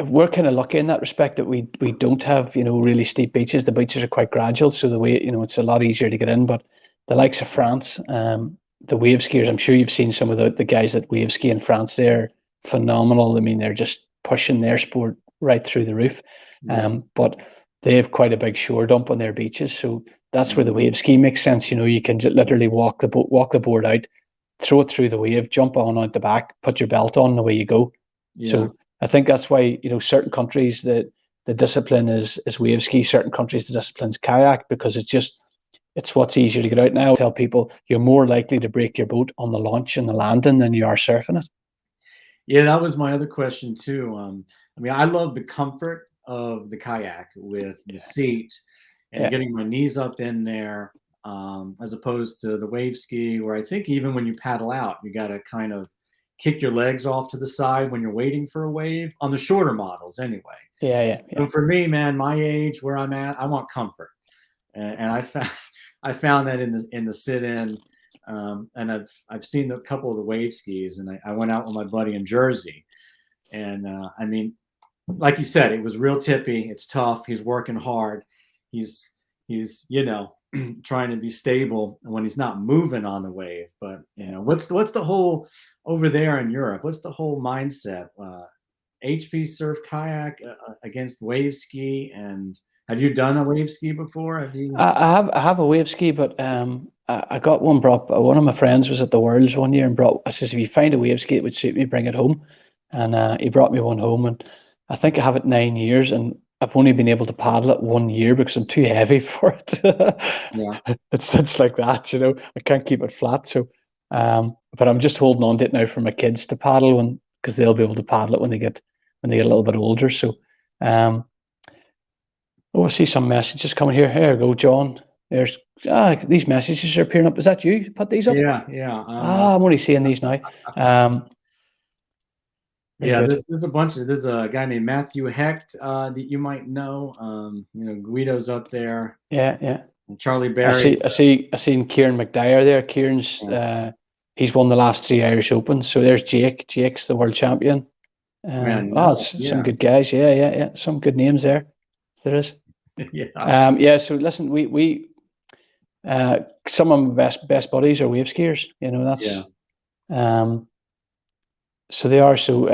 we're kind of lucky in that respect that we don't have really steep beaches. The beaches are quite gradual, so the way it's a lot easier to get in. But the likes of France, the wave skiers, I'm sure you've seen some of the guys that wave ski in France. They're phenomenal. I mean, they're just pushing their sport right through the roof. Yeah. But they have quite a big shore dump on their beaches, so that's where the wave ski makes sense. You can literally walk the board out, throw it through the wave, jump on out the back, put your belt on, and away you go. Yeah. So I think that's why certain countries the discipline is wave ski, certain countries the discipline's kayak, because it's what's easier to get out now. I tell people you're more likely to break your boat on the launch and the landing than you are surfing it. Yeah, that was my other question too. I love the comfort of the kayak with the seat and Yeah, getting my knees up in there, as opposed to the wave ski, where I think even when you paddle out, you got to kind of kick your legs off to the side when you're waiting for a wave on the shorter models, anyway. yeah, yeah, yeah. And for me, man, my age, where I'm at, I want comfort, and I found that in the sit-in. And I've seen a couple of the wave skis, and I went out with my buddy in Jersey, and like you said, it was real tippy. It's tough. He's working hard. He's trying to be stable when he's not moving on the wave. But what's the whole over there in Europe? What's the whole mindset? HP surf kayak against wave ski, and have you done a wave ski before? Have you? I have a wave ski, but I got one brought. One of my friends was at the Worlds one year and brought. I says, if you find a wave ski that would suit me, bring it home. And he brought me one home, and I think I have it 9 years, and I've only been able to paddle it 1 year because I'm too heavy for it. Yeah. It sits like that, I can't keep it flat. So, but I'm just holding on to it now for my kids to paddle because they'll be able to paddle it when they get a little bit older. So, I see some messages coming here. Here we go, John. There's these messages are appearing up. Is that you? Put these up? Yeah, yeah. I'm only seeing these now. Yeah, Good. there's a guy named Matthew Hecht that you might know. Guido's up there. Yeah, yeah. And Charlie Berry. I seen Kieran McDyer there. Kieran's he's won the last 3 Irish Opens. So there's Jake. Jake's the world champion. Some good guys. Yeah, yeah, yeah. Some good names there. There is. Yeah. So listen, we some of my best buddies are wave skiers. That's so they are. So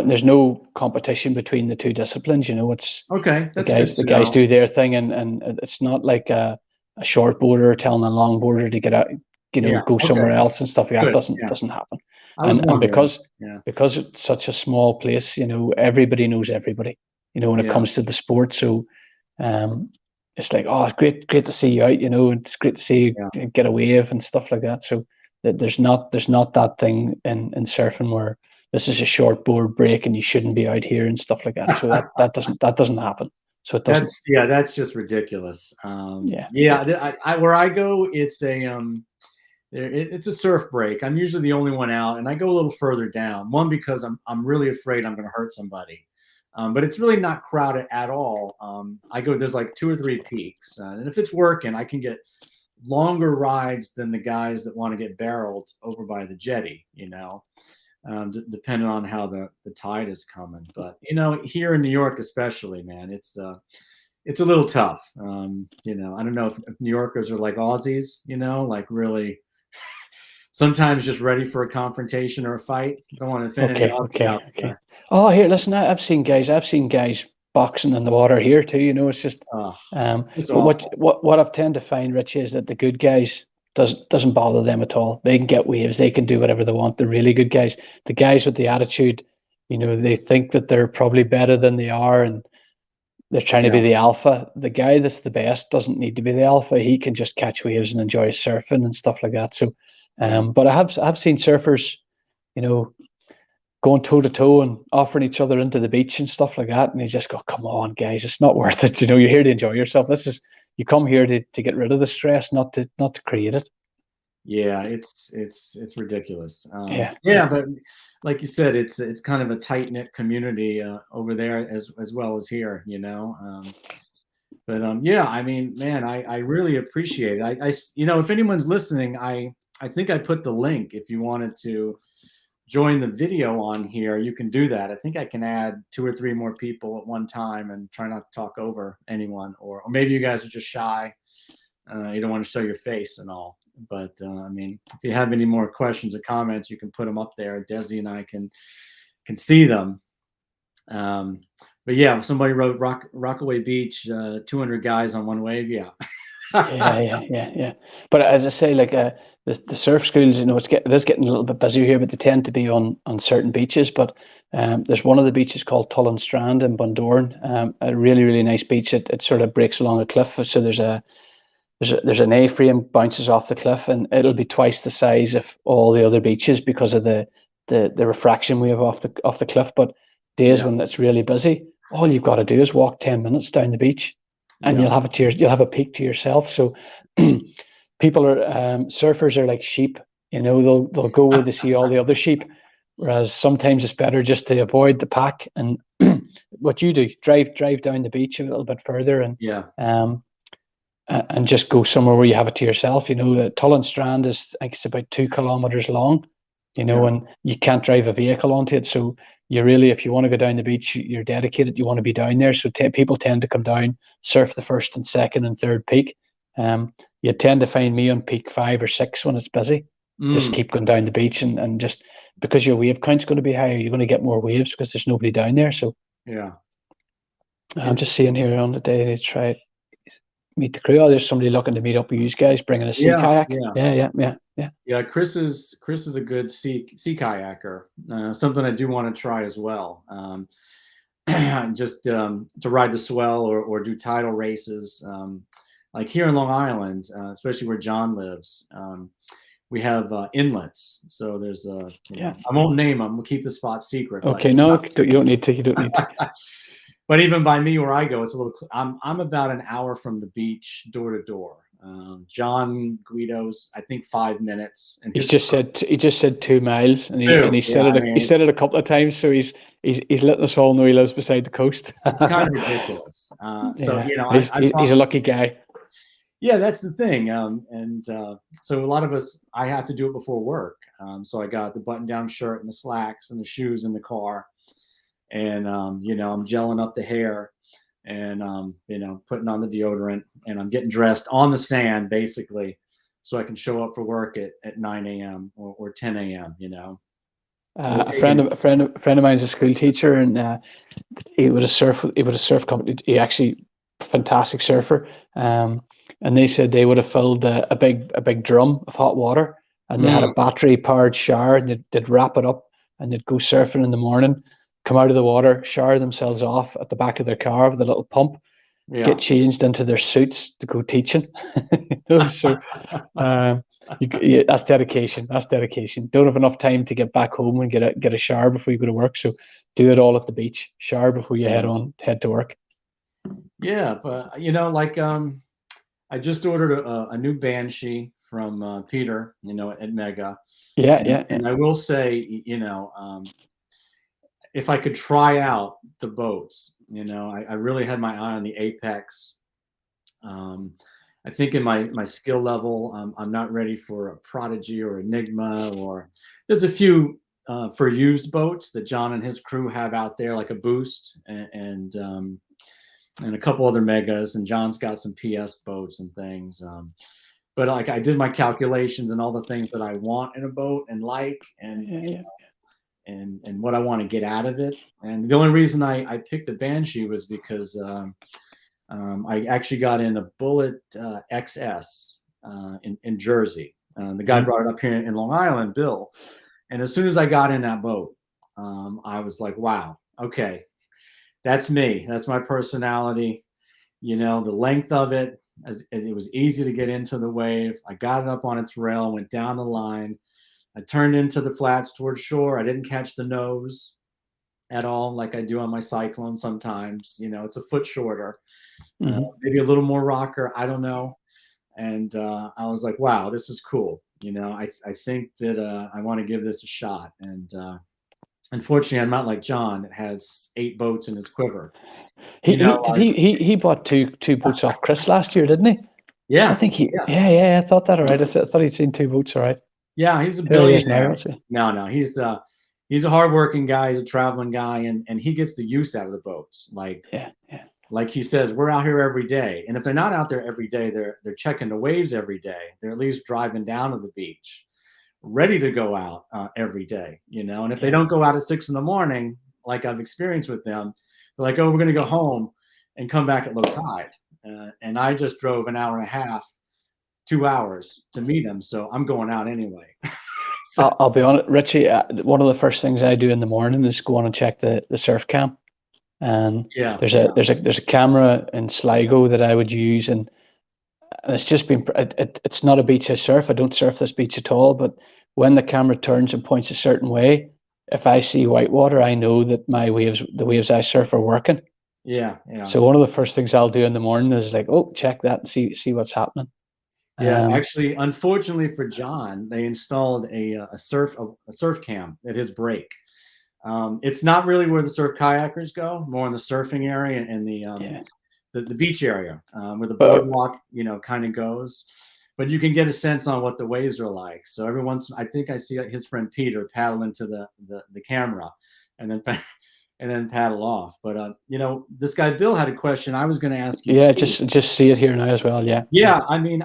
there's no competition between the two disciplines. It's okay. the guys do their thing, and it's not like a short boarder telling a long boarder to get out, Yeah. go Okay. somewhere else and stuff like that. Good. Doesn't Yeah. doesn't happen. I was And wondering. Yeah. because it's such a small place, everybody knows everybody, when it Yeah. comes to the sport. So um, it's like, oh, it's great to see you out. It's great to see Yeah. you get a wave and stuff like that. So that there's not that thing in surfing where this is a short board break and you shouldn't be out here and stuff like that. So that doesn't happen. So it doesn't. That's just ridiculous. Yeah. Yeah, where I go, it's a surf break. I'm usually the only one out, and I go a little further down. One, because I'm really afraid I'm going to hurt somebody, but it's really not crowded at all. There's like 2 or 3 peaks, and if it's working, I can get longer rides than the guys that want to get barreled over by the jetty. Depending on how the tide is coming. But here in New York, especially, man, it's a little tough. I don't know if New Yorkers are like Aussies, like really sometimes just ready for a confrontation or a fight. Don't want to offend any Okay. Aussies Okay. out Okay. there. Oh, here, listen. I've seen guys boxing in the water here too. It's just. Oh, it's But what awful. what what I've tend to find, Rich, is that the good guys doesn't bother them at all. They can get waves. They can do whatever they want. The really good guys, the guys with the attitude, they think that they're probably better than they are, and they're trying to Yeah, be the alpha. The guy that's the best doesn't need to be the alpha. He can just catch waves and enjoy surfing and stuff like that. So, yeah, but I've seen surfers, you know, going toe to toe and offering each other into the beach and stuff like that. And you just go, come on, guys, it's not worth it. You're here to enjoy yourself. You come here to get rid of the stress, not to create it. yeah. It's ridiculous. Yeah. Yeah, but like you said, it's kind of a tight knit community over there as well as here. But yeah, I mean, man, I really appreciate it. If anyone's listening, I think I put the link. If you wanted to join the video on here, you can do that. I think I can add 2 or 3 more people at one time and try not to talk over anyone, or maybe you guys are just shy. You don't want to show your face and all. But I mean, if you have any more questions or comments, you can put them up there. Dessie and I can see them. But yeah, somebody wrote Rockaway Beach, 200 guys on one wave. Yeah. Yeah. But as I say, like the surf schools, it is getting a little bit busier here, but they tend to be on certain beaches. But there's one of the beaches called Tullen Strand in Bundoran, a really really nice beach. It sort of breaks along a cliff, so there's an A-frame bounces off the cliff, and it'll be twice the size of all the other beaches because of the refraction we have off the cliff. But days Yeah. when it's really busy, all you've got to do is walk 10 minutes down the beach, and Yeah. you'll have a peak to yourself. So people are surfers are like sheep. They'll go where they see all the other sheep, whereas sometimes it's better just to avoid the pack. And what you do, drive down the beach a little bit further, Yeah. and just go somewhere where you have it to yourself. The Tullen Strand is, I think it's about 2 kilometers long, Yeah. and you can't drive a vehicle onto it. So you really, if you want to go down the beach, you're dedicated, you want to be down there. So people tend to come down, surf the first and second and third peak. You tend to find me on peak 5 or 6 when it's busy. Just keep going down the beach, and just because your wave count's going to be higher, you're going to get more waves because there's nobody down there. So Yeah. I'm just seeing here on the day they try meet the crew. Oh, there's somebody looking to meet up with you guys, bringing a sea Yeah. kayak. Yeah. Yeah. Yeah, Chris is a good sea kayaker. Something I do want to try as well. Just to ride the swell or do tidal races. Like here in Long Island, especially where John lives, we have inlets. So there's Yeah. I won't name them. We'll keep the spot secret. Okay. No, you don't need to. You don't need to. But even by me where I go, it's a little. I'm about an hour from the beach, door to door. John Guido's, I think 5 minutes, and He just said 2 miles, and he said Yeah, he said it a couple of times. So he's letting us all know he lives beside the coast. it's kind of ridiculous. So Yeah. He's a lucky guy. Yeah, that's the thing. So a lot of us, I have to do it before work. So I got the button-down shirt and the slacks and the shoes in the car, and I'm gelling up the hair, and putting on the deodorant, and I'm getting dressed on the sand basically, so I can show up for work at 9 a.m. or 10 a.m. A friend of mine's a school teacher, and he would a surf company. He actually fantastic surfer. and they said they would have filled a big drum of hot water, and they had a Mm, battery powered shower, and they'd wrap it up, and they'd go surfing in the morning, come out of the water, shower themselves off at the back of their car with a little pump, get yeah. changed into their suits to go teaching. So that's dedication. That's dedication. Don't have enough time to get back home and get a shower before you go to work. So do it all at the beach. Shower before you Yeah. head to work. Yeah, but like I just ordered a new Banshee from Peter, at Mega, Yeah, and yeah, yeah. I will say, if I could try out the boats, I really had my eye on the Apex. I think in my skill level, I'm not ready for a Prodigy or Enigma, or there's a few for used boats that John and his crew have out there, like a Boost and a couple other Megas, and John's got some PS boats and things. But like I did my calculations and all the things that I want in a boat and like, and Yeah, yeah. and what I want to get out of it. And the only reason I picked the Banshee was because I actually got in a Bullet XS in Jersey. The guy brought it up here in Long Island, Bill. And as soon as I got in that boat, I was like, wow, okay, that's me. That's my personality. The length of it, as it was easy to get into the wave. I got it up on its rail, went down the line. I turned into the flats towards shore. I didn't catch the nose at all like I do on my Cyclone sometimes. It's a foot shorter, Mm-hmm. maybe a little more rocker. I don't know. And I was like, wow, this is cool. I think that I want to give this a shot. And unfortunately, I'm not like John that has 8 boats in his quiver. He bought two boats off Chris last year, didn't he? I Yeah, think yeah, yeah. I thought that. All right. I thought he'd seen 2 boats. All right. yeah. He's a Here he is now. billionaire. No, he's a hardworking guy. He's a traveling guy, and he gets the use out of the boats. Yeah, yeah. Like he says, we're out here every day, and if they're not out there every day, they're checking the waves every day. They're at least driving down to the beach, ready to go out every day. And if they don't go out at 6 a.m, like I've experienced with them, they're like, oh, we're going to go home and come back at low tide. And I just drove an hour and a half, 2 hours to meet them, so I'm going out anyway. So, I'll be honest, Richie. One of the first things I do in the morning is go on and check the surf cam. And yeah, there's a camera in Sligo that I would use, and it's just been it's not a beach I surf. I don't surf this beach at all. But when the camera turns and points a certain way, if I see whitewater, I know that the waves I surf are working. yeah. So one of the first things I'll do in the morning is like, oh, check that and see what's happening. Yeah, actually, unfortunately for John, they installed a surf cam at his break. It's not really where the surf kayakers go, more in the surfing area and the beach area where the boardwalk, kind of goes. But you can get a sense on what the waves are like. So every once, I think I see his friend Peter paddle into the camera, and then paddle off. But this guy Bill had a question. I was going to ask you. Yeah, too. just see it here now as well. Yeah. Yeah, I mean,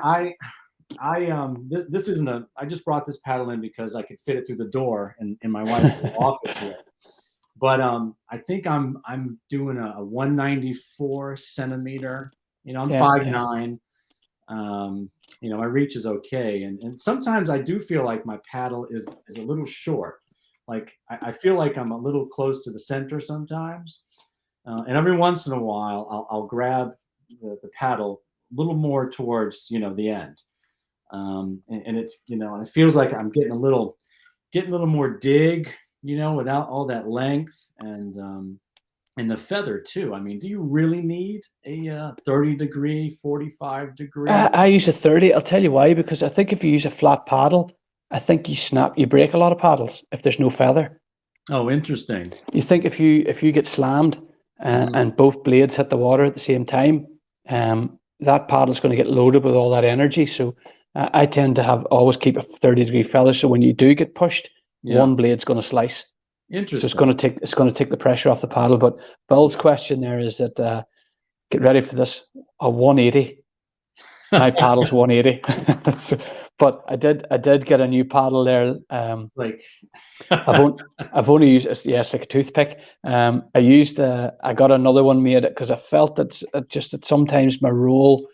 this isn't I just brought this paddle in because I could fit it through the door in my wife's office here. But I think I'm doing a 194 centimeter. I'm 5'9". My reach is okay, and sometimes I do feel like my paddle is a little short. Like I feel like I'm a little close to the center sometimes, and every once in a while I'll grab the paddle a little more towards the end, and it's and it feels like I'm getting a little more dig, without all that length and the feather too. I mean, do you really need a 30-degree, 45-degree? I use a 30. I'll tell you why, because I think if you use a flat paddle, I think you break a lot of paddles if there's no feather. Oh, interesting. You think if you get slammed and both blades hit the water at the same time, that paddle's going to get loaded with all that energy. So I tend to always keep a 30-degree feather. So when you do get pushed, one blade's going to slice. Interesting. So it's going to take the pressure off the paddle. But Bill's question there is that get ready for this, a 180. My paddle's 180. So, but I did get a new paddle there. Like I've only used it's like a toothpick. I got another one made because I felt that sometimes my roll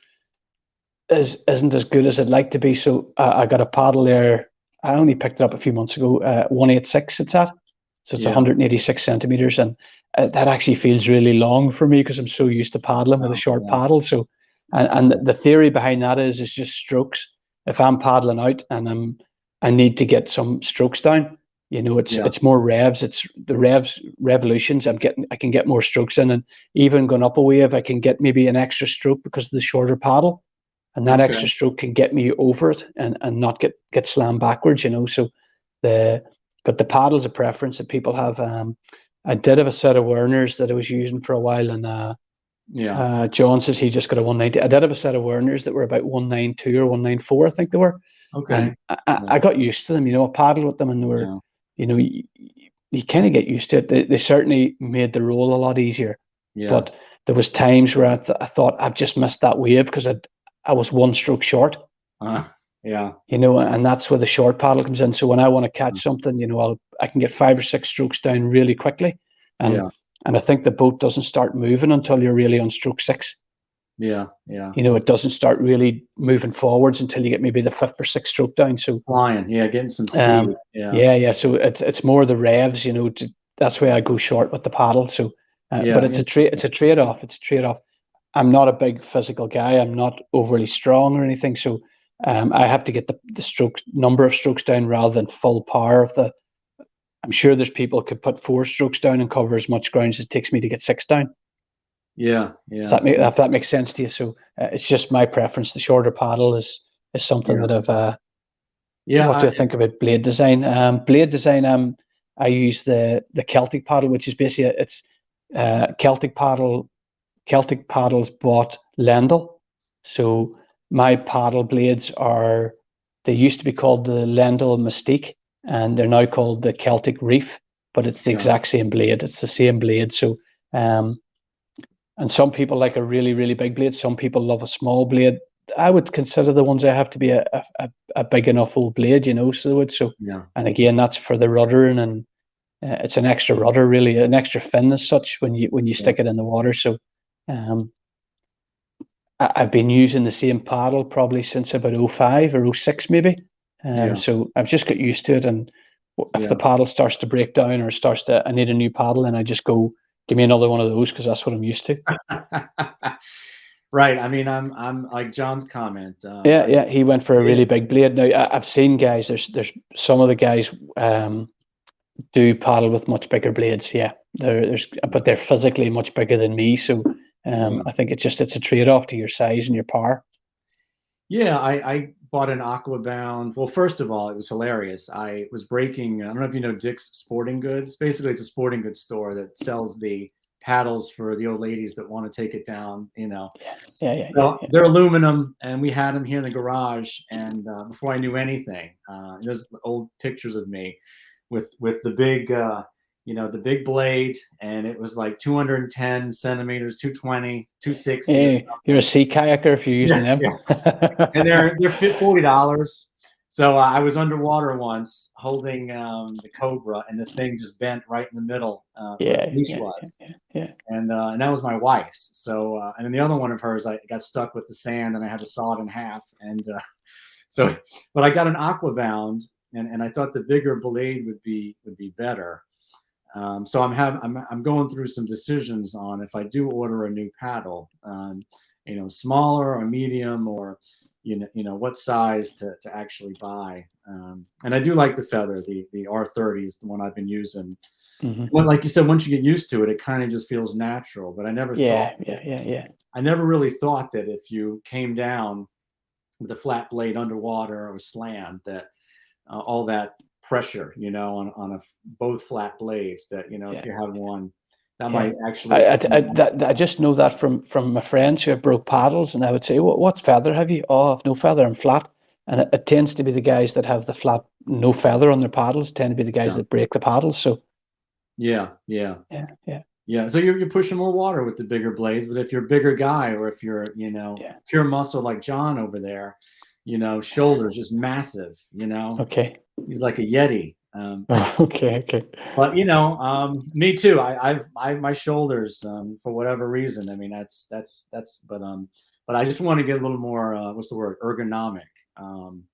isn't as good as I'd like to be. So I got a paddle there. I only picked it up a few months ago. 186 it's at, so it's Yeah. 186 centimeters, and that actually feels really long for me because I'm so used to paddling with a Oh, short yeah. paddle. So, and Yeah. the theory behind that is just strokes. If I'm paddling out and I need to get some strokes down, Yeah. it's more revs. It's the revolutions. I can get more strokes in, and even going up a wave, I can get maybe an extra stroke because of the shorter paddle, and that Okay. extra stroke can get me over it and not get slammed backwards. So the but the paddle's a preference that people have. I did have a set of Werners that I was using for a while, and Yeah. John says he just got a 190. I did have a set of Werners that were about 192 or 194, I think they were, and Okay. Yeah. I got used to them. I paddled with them, and they were, Yeah. you kind of get used to it. They certainly made the roll a lot easier, Yeah. but there was times where I thought I've just missed that wave because I was one stroke short. Uh, yeah. And that's where the short paddle comes in. So when I want to catch something, I can get 5 or 6 strokes down really quickly, and Yeah. and I think the boat doesn't start moving until you're really on stroke 6. Yeah. Yeah. It doesn't start really moving forwards until you get maybe the 5th or 6th stroke down. So Flying. Yeah. Getting some speed. Yeah. yeah. So it's more the revs. That's why I go short with the paddle. So, but Yeah. it's Yeah. a trade off. It's a trade off. I'm not a big physical guy. I'm not overly strong or anything. So I have to get the stroke number of strokes down rather than full power of the. I'm sure there's people could put 4 strokes down and cover as much ground as it takes me to get 6 down. Yeah. Does Yeah. that make if that makes sense to you? So it's just my preference. The shorter paddle is something Yeah. that I've. Yeah. What do I think about blade design? Blade design. I use the Celtic paddle, which is basically it's Celtic paddle. Celtic paddles bought Lendl. So my paddle blades they used to be called the Lendl Mystique, and they're now called the Celtic Reef, but it's the Yeah. exact same blade. It's the same blade. So, and some people like a really, really big blade. Some people love a small blade. I would consider the ones I have to be a big enough old blade, so they would. So, Yeah. and again, that's for the ruddering, and it's an extra rudder, really, an extra fin as such when you Yeah. stick it in the water. So, um, I've been using the same paddle probably since about 05 or 06 maybe. Yeah. So I've just got used to it. And if Yeah. the paddle starts to break down or I need a new paddle, and I just go, give me another one of those because that's what I'm used to. Right. I mean, I'm like John's comment. Yeah, yeah. He went for a Yeah. really big blade. Now I've seen guys. There's some of the guys do paddle with much bigger blades. Yeah, but they're physically much bigger than me. So Yeah. I think it's a trade off to your size and your power. Yeah, I bought an Aquabound. Well, first of all, it was hilarious. I was breaking, I don't know if you know Dick's Sporting Goods. Basically, it's a sporting goods store that sells the paddles for the old ladies that want to take it down. Well, Yeah. they're aluminum, and we had them here in the garage. And before I knew anything, there's old pictures of me with the big blade, and it was like 210 centimeters, 220, 260 or Hey, you're a sea kayaker if you're using yeah, them. yeah. And they're $40. So I was underwater once holding the Cobra, and the thing just bent right in the middle where the Yeah, leash yeah, was, yeah. and that was my wife's. So and then the other one of hers, I got stuck with the sand, and I had to saw it in half. And so, but I got an Aquabound, and I thought the bigger blade would be better. So I'm going through some decisions on if I do order a new paddle, smaller or medium, or what size to actually buy. And I do like the feather, the R30 is the one I've been using. Mm-hmm. Well, like you said, once you get used to it, it kind of just feels natural. But Yeah. I never really thought that if you came down with a flat blade underwater or slammed, that all that pressure, on both flat blades, that if you have one, that Yeah. might actually extend. I just know that from my friends who have broke paddles, and I would say, what feather have you? Oh, I've no feather, I'm flat. And it tends to be the guys that have the flat, no feather on their paddles, tend to be the guys Yeah, that break the paddles. So, yeah, yeah, yeah. yeah. So you're pushing more water with the bigger blades, but if you're a bigger guy, or if you're pure muscle like John over there, shoulders just massive. Okay. He's like a yeti. Okay. But me too. My shoulders, for whatever reason. I mean, that's. but I just want to get a little more, what's the word, ergonomic. Um,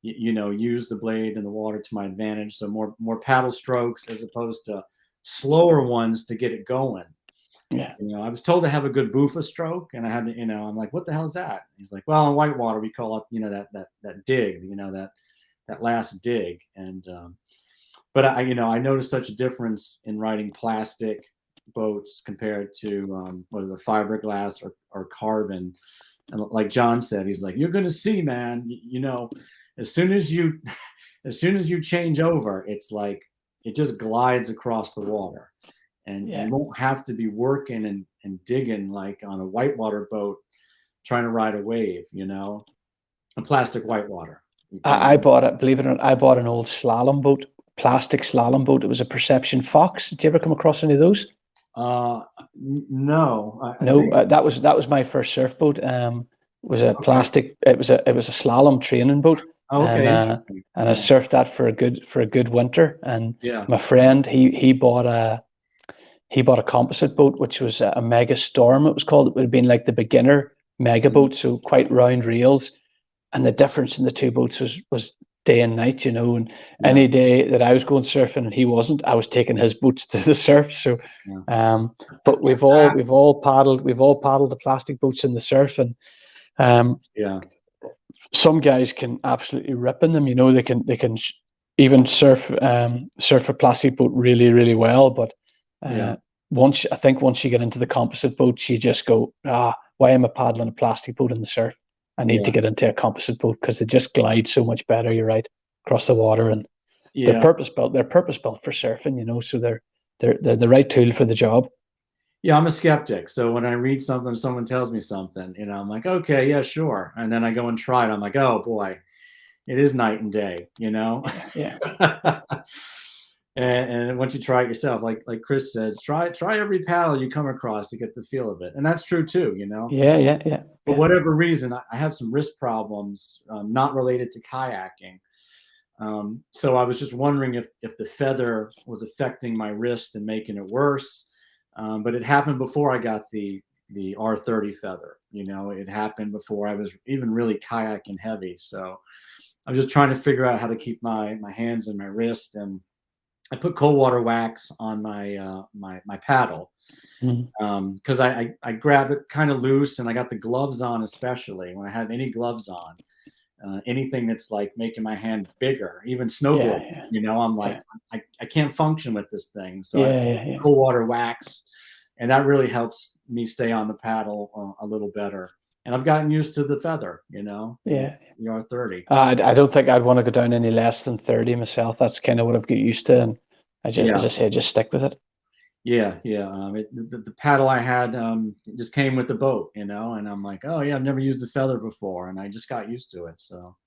use the blade and the water to my advantage. So more paddle strokes as opposed to slower ones to get it going. Yeah. I was told to have a good boofa stroke, and I had to, I'm like, what the hell is that? He's like, well, in whitewater we call it, that dig, that last dig. And but I noticed such a difference in riding plastic boats compared to whether the fiberglass or carbon. And like John said, he's like, you're gonna see, man. As soon as you as soon as you change over, it's like it just glides across the water, and Yeah. you won't have to be working and digging like on a whitewater boat trying to ride a wave. A plastic whitewater. I bought it, believe it or not, I bought an old slalom boat, plastic slalom boat. It was a Perception Fox. Did you ever come across any of those? No, I No, think. that was my first surf boat. It was a Okay. plastic. It was a slalom training boat, Oh, and okay, interesting. I Yeah, surfed that for a good winter. And yeah, my friend, he bought a composite boat, which was a Mega Storm. It was called. It would have been like the beginner mega mhm, boat, so quite round rails. And the difference in the two boats was day and night, And yeah, any day that I was going surfing and he wasn't, I was taking his boots to the surf. So, yeah. but we've all paddled the plastic boats in the surf, and Yeah, some guys can absolutely rip in them. They can even surf a plastic boat really really well. But yeah, uh, once you get into the composite boats, you just go, why am I paddling a plastic boat in the surf? I need to yeah, get into a composite boat because they just glide so much better. You're right, across the water, and they're yeah. purpose built. They're purpose built for surfing. So they're the right tool for the job. Yeah, I'm a skeptic. So when I read something, someone tells me something, I'm like, okay, yeah, sure. And then I go and try it. I'm like, oh boy, it is night and day. Yeah, yeah, And once you try it yourself, like Chris says, try every paddle you come across to get the feel of it. And that's true too. yeah, yeah, yeah, For yeah. whatever reason, I have some wrist problems, not related to kayaking. So I was just wondering if the feather was affecting my wrist and making it worse. But it happened before I got the R30 feather. It happened before I was even really kayaking heavy. So I was just trying to figure out how to keep my hands and my wrist. And I put cold water wax on my paddle Mhm. because I grab it kind of loose, and I got the gloves on, especially when I have any gloves on. Anything that's like making my hand bigger, even Yeah, snowboard. yeah, I'm like, yeah, I can't function with this thing. So I yeah, put yeah, yeah. cold water wax, and that really helps me stay on the paddle a little better. And I've gotten used to the feather, Yeah. the R30. I don't think I'd want to go down any less than 30 myself. That's kind of what I've got used to, and as Yeah, I say, just stick with it. yeah, yeah. The paddle I had it just came with the boat, and I'm like, oh yeah, I've never used a feather before, and I just got used to it. So,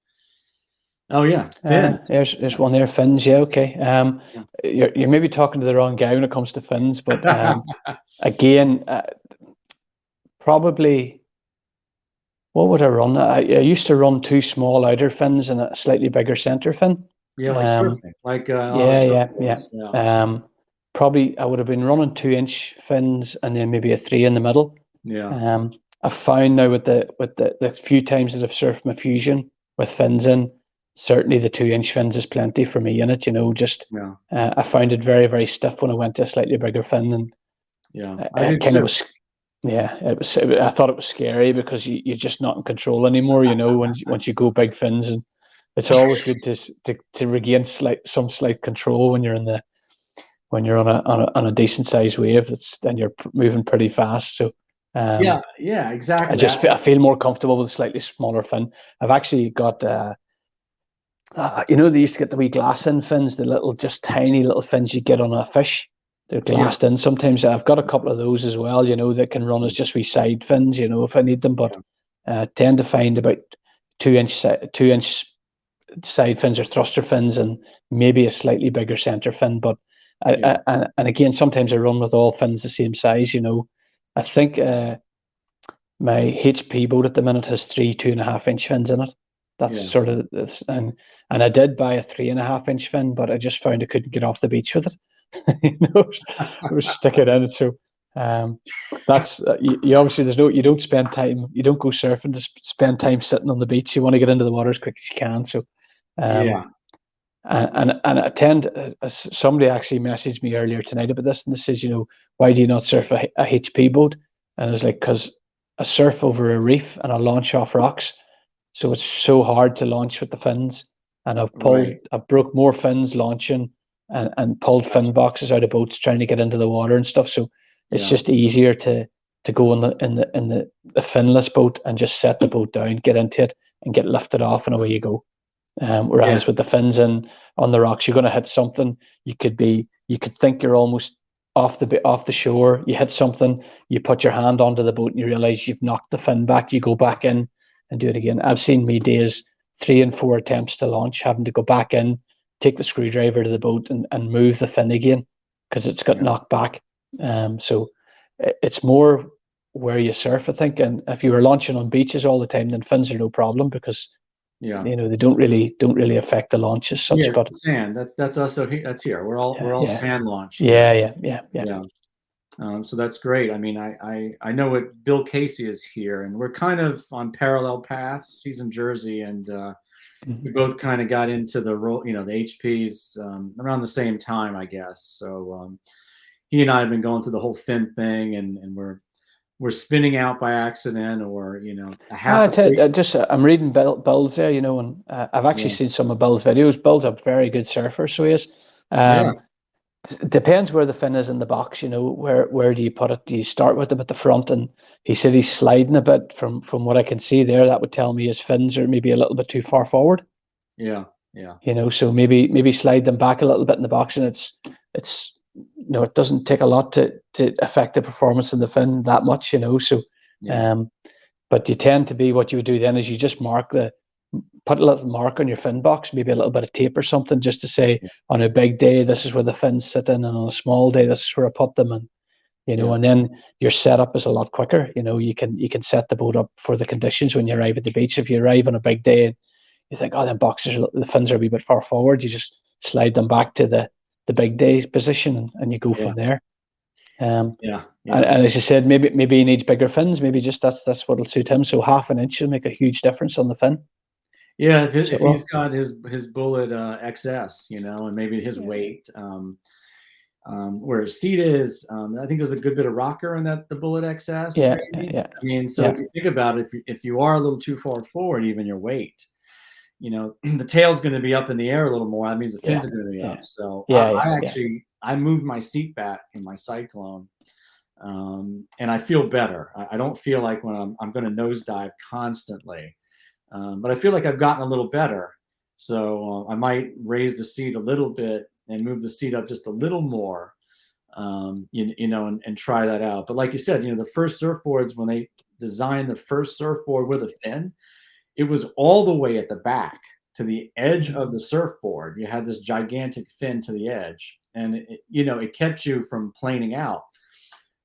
oh yeah, fins. There's one there, fins. Yeah, okay. Yeah, You're maybe talking to the wrong guy when it comes to fins, but again, probably what would I run? I used to run two small outer fins and a slightly bigger center fin. yeah, like Um, surfing, like on the yeah, yeah, yeah. surfboards. Yeah, Probably I would have been running 2-inch fins and then maybe a three in the middle. yeah, Um, I found now with the few times that I've surfed my Fusion with fins in, certainly the 2-inch fins is plenty for me in it. Just yeah, I found it very very stiff when I went to a slightly bigger fin, and yeah. I do it kind of too. was. Yeah, I thought it was scary because you're just not in control anymore. Once you go big fins, and it's always good to regain some slight control when you're on a decent sized wave. Then you're moving pretty fast. So Yeah, um, yeah, I exactly. just I feel more comfortable with a slightly smaller fin. I've actually got they used to get the wee glass in fins, the little just tiny little fins you get on a fish. They're Yeah, glassed in. Sometimes I've got a couple of those as well. That can run as just wee side fins. If I need them, but yeah, tend to find about 2-inch side fins or thruster fins, and maybe a slightly bigger center fin. But yeah, and again, sometimes I run with all fins the same size. I think my HP boat at the minute has three 2.5-inch fins in it. That's yeah, sort of this, and I did buy a 3.5-inch fin, but I just found I couldn't get off the beach with it. It was sticking in it. So That's you obviously you don't spend time, you don't go surfing to spend time sitting on the beach. You want to get into the water as quick as you can. So, Yeah. and attend. Somebody actually messaged me earlier tonight about this, and this says, why do you not surf a HP boat? And I was like, because I surf over a reef and I launch off rocks, so it's so hard to launch with the fins. And Right. I've broke more fins launching and pulled fin Gotcha. boxes out of boats trying to get into the water and stuff. So it's Yeah. just easier to go in the finless boat and just set the boat down, get into it, and get lifted off, and away you go. Yeah. Whereas with the fins in on the rocks, you're going to hit something. You could think you're almost off the shore. You hit something, you put your hand onto the boat, and you realize you've knocked the fin back. You go back in and do it again. I've seen me days 3 and 4 attempts to launch, having to go back in, take the screwdriver to the boat, and move the fin again because it's got Yeah. knocked back. So it's more where you surf, I think. And if you were launching on beaches all the time, then fins are no problem because Yeah. they don't really affect the launch as Yeah. such. It's But the sand. That's us. So that's here. We're all yeah, sand launch here. yeah. Yeah. So that's great. I mean, I know what Bill Casey is here, and we're kind of on parallel paths. He's in Jersey, and we both kind of got into the role, the HPs around the same time, I guess. So he and I have been going through the whole fin thing, and we're spinning out by accident, or a half a week. I'm reading Bill's there, and I've actually Yeah, seen some of Bill's videos. Bill's a very good surfer, so he is. yeah, Depends where the fin is in the box. Where do you put it? Do you start with him at the front? And he said he's sliding a bit from what I can see there. That would tell me his fins are maybe a little bit too far forward. yeah, yeah, So maybe slide them back a little bit in the box, and it's it doesn't take a lot to affect the performance in the fin that much. So yeah, but you tend to be, what you would do then is you just put a little mark on your fin box, maybe a little bit of tape or something, just to say, yeah, on a big day this is where the fins sit in, and on a small day this is where I put them. And yeah, and then your setup is a lot quicker. You can set the boat up for the conditions when you arrive at the beach. If you arrive on a big day and you think, oh, the fins are a wee bit far forward, you just slide them back to the big day position, and you go yeah, from there. Um, yeah, and, yeah. and as you said, maybe he needs bigger fins. Maybe just that's what'll suit him. So half an inch will make a huge difference on the fin. Yeah, So if he's well, got his bullet XS, and maybe his yeah, weight, where his seat is, I think there's a good bit of rocker in the bullet XS, yeah, maybe. yeah, I mean, so yeah, if you think about it, if you are a little too far forward, even your weight, the tail's going to be up in the air a little more. That means the yeah, fins are going to be yeah, up. So yeah, I yeah, actually I moved my seat back in my Cyclone, and I feel better. I don't feel like when I'm going to nosedive constantly. But I feel like I've gotten a little better. So I might raise the seat a little bit and move the seat up just a little more, and try that out. But like you said, the first surfboards, when they designed the first surfboard with a fin, it was all the way at the back to the edge of the surfboard. You had this gigantic fin to the edge, and it kept you from planing out,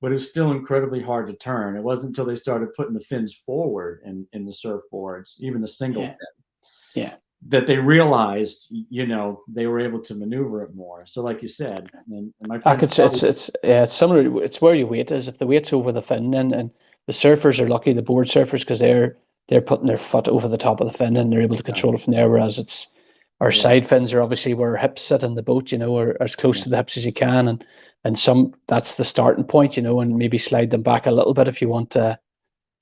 but it was still incredibly hard to turn. It wasn't until they started putting the fins forward in the surfboards, even the single yeah, fin, yeah. that they realized, they were able to maneuver it more. So, like you said, and my I friends could. probably, It's similar. It's where your weight is. If the weight's over the fin, and the surfers are lucky, the board surfers, because they're putting their foot over the top of the fin and they're able to yeah, control it from there. Whereas it's our yeah, side fins are obviously where our hips sit in the boat, or as close yeah, to the hips as you can, and some that's the starting point, and maybe slide them back a little bit if you want to.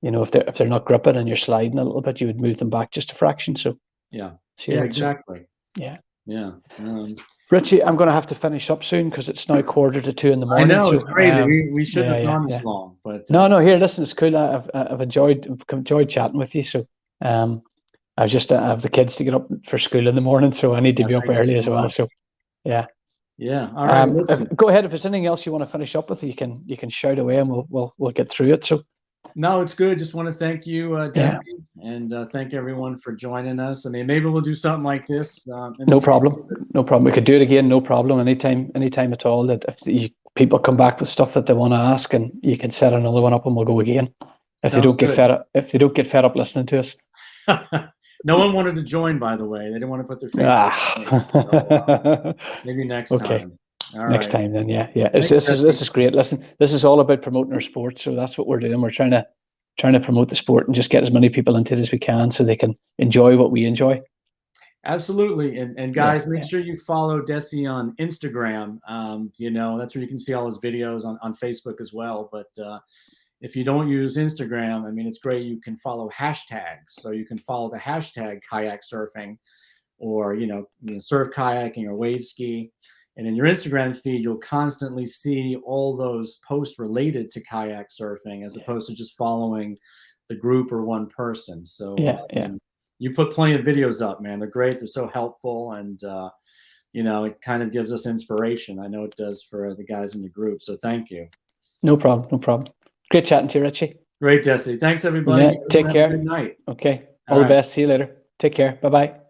If they're not gripping and you're sliding a little bit, you would move them back just a fraction. So yeah, so yeah, yeah, so exactly. yeah. Yeah. Richie, I'm going to have to finish up soon because it's now 1:45 in the I morning. know So it's crazy. We shouldn't yeah, have yeah, gone this yeah. long, but No, here, listen, it's cool. I've enjoyed chatting with you. So um, I have the kids to get up for school in the morning, so I need to yeah, be up thank you early so as well. much. So yeah. Yeah. All right. Well, listen. Go ahead. If there's anything else you want to finish up with, you can shout away, and we'll get through it. So No, it's good. Just want to thank you, yeah, Dessie, and thank everyone for joining us. I mean, maybe we'll do something like this in the no future. problem, no problem. We could do it again, no problem. Anytime at all. That if people come back with stuff that they want to ask, and you can set another one up, and we'll go again. If they Sounds don't get good. fed up, listening to us. No one wanted to join, by the way. They didn't want to put their face up. So Ah. maybe next Okay. time. All next right. time then. Yeah, yeah. It's, Thanks, this Dessie. is great. Listen, this is all about promoting our sport, so that's what we're doing. We're trying to promote the sport and just get as many people into it as we can, so they can enjoy what we enjoy. Absolutely. And Yeah, guys, make yeah, sure you follow Dessie on Instagram. That's where you can see all his videos on Facebook as well. But if you don't use Instagram, I mean, it's great. You can follow hashtags. So you can follow the hashtag kayak surfing, or, surf kayaking or wave ski. And in your Instagram feed, you'll constantly see all those posts related to kayak surfing, as opposed to just following the group or one person. So, yeah, yeah. you put plenty of videos up, man. They're great. They're so helpful. And, it kind of gives us inspiration. I know it does for the guys in the group. So thank you. No problem, no problem. Great chatting to you, Richie. Great, Dessie. Thanks, everybody. Yeah, Everyone take have a good care. night. Okay, All all the right. best. See you later. Take care. Bye bye.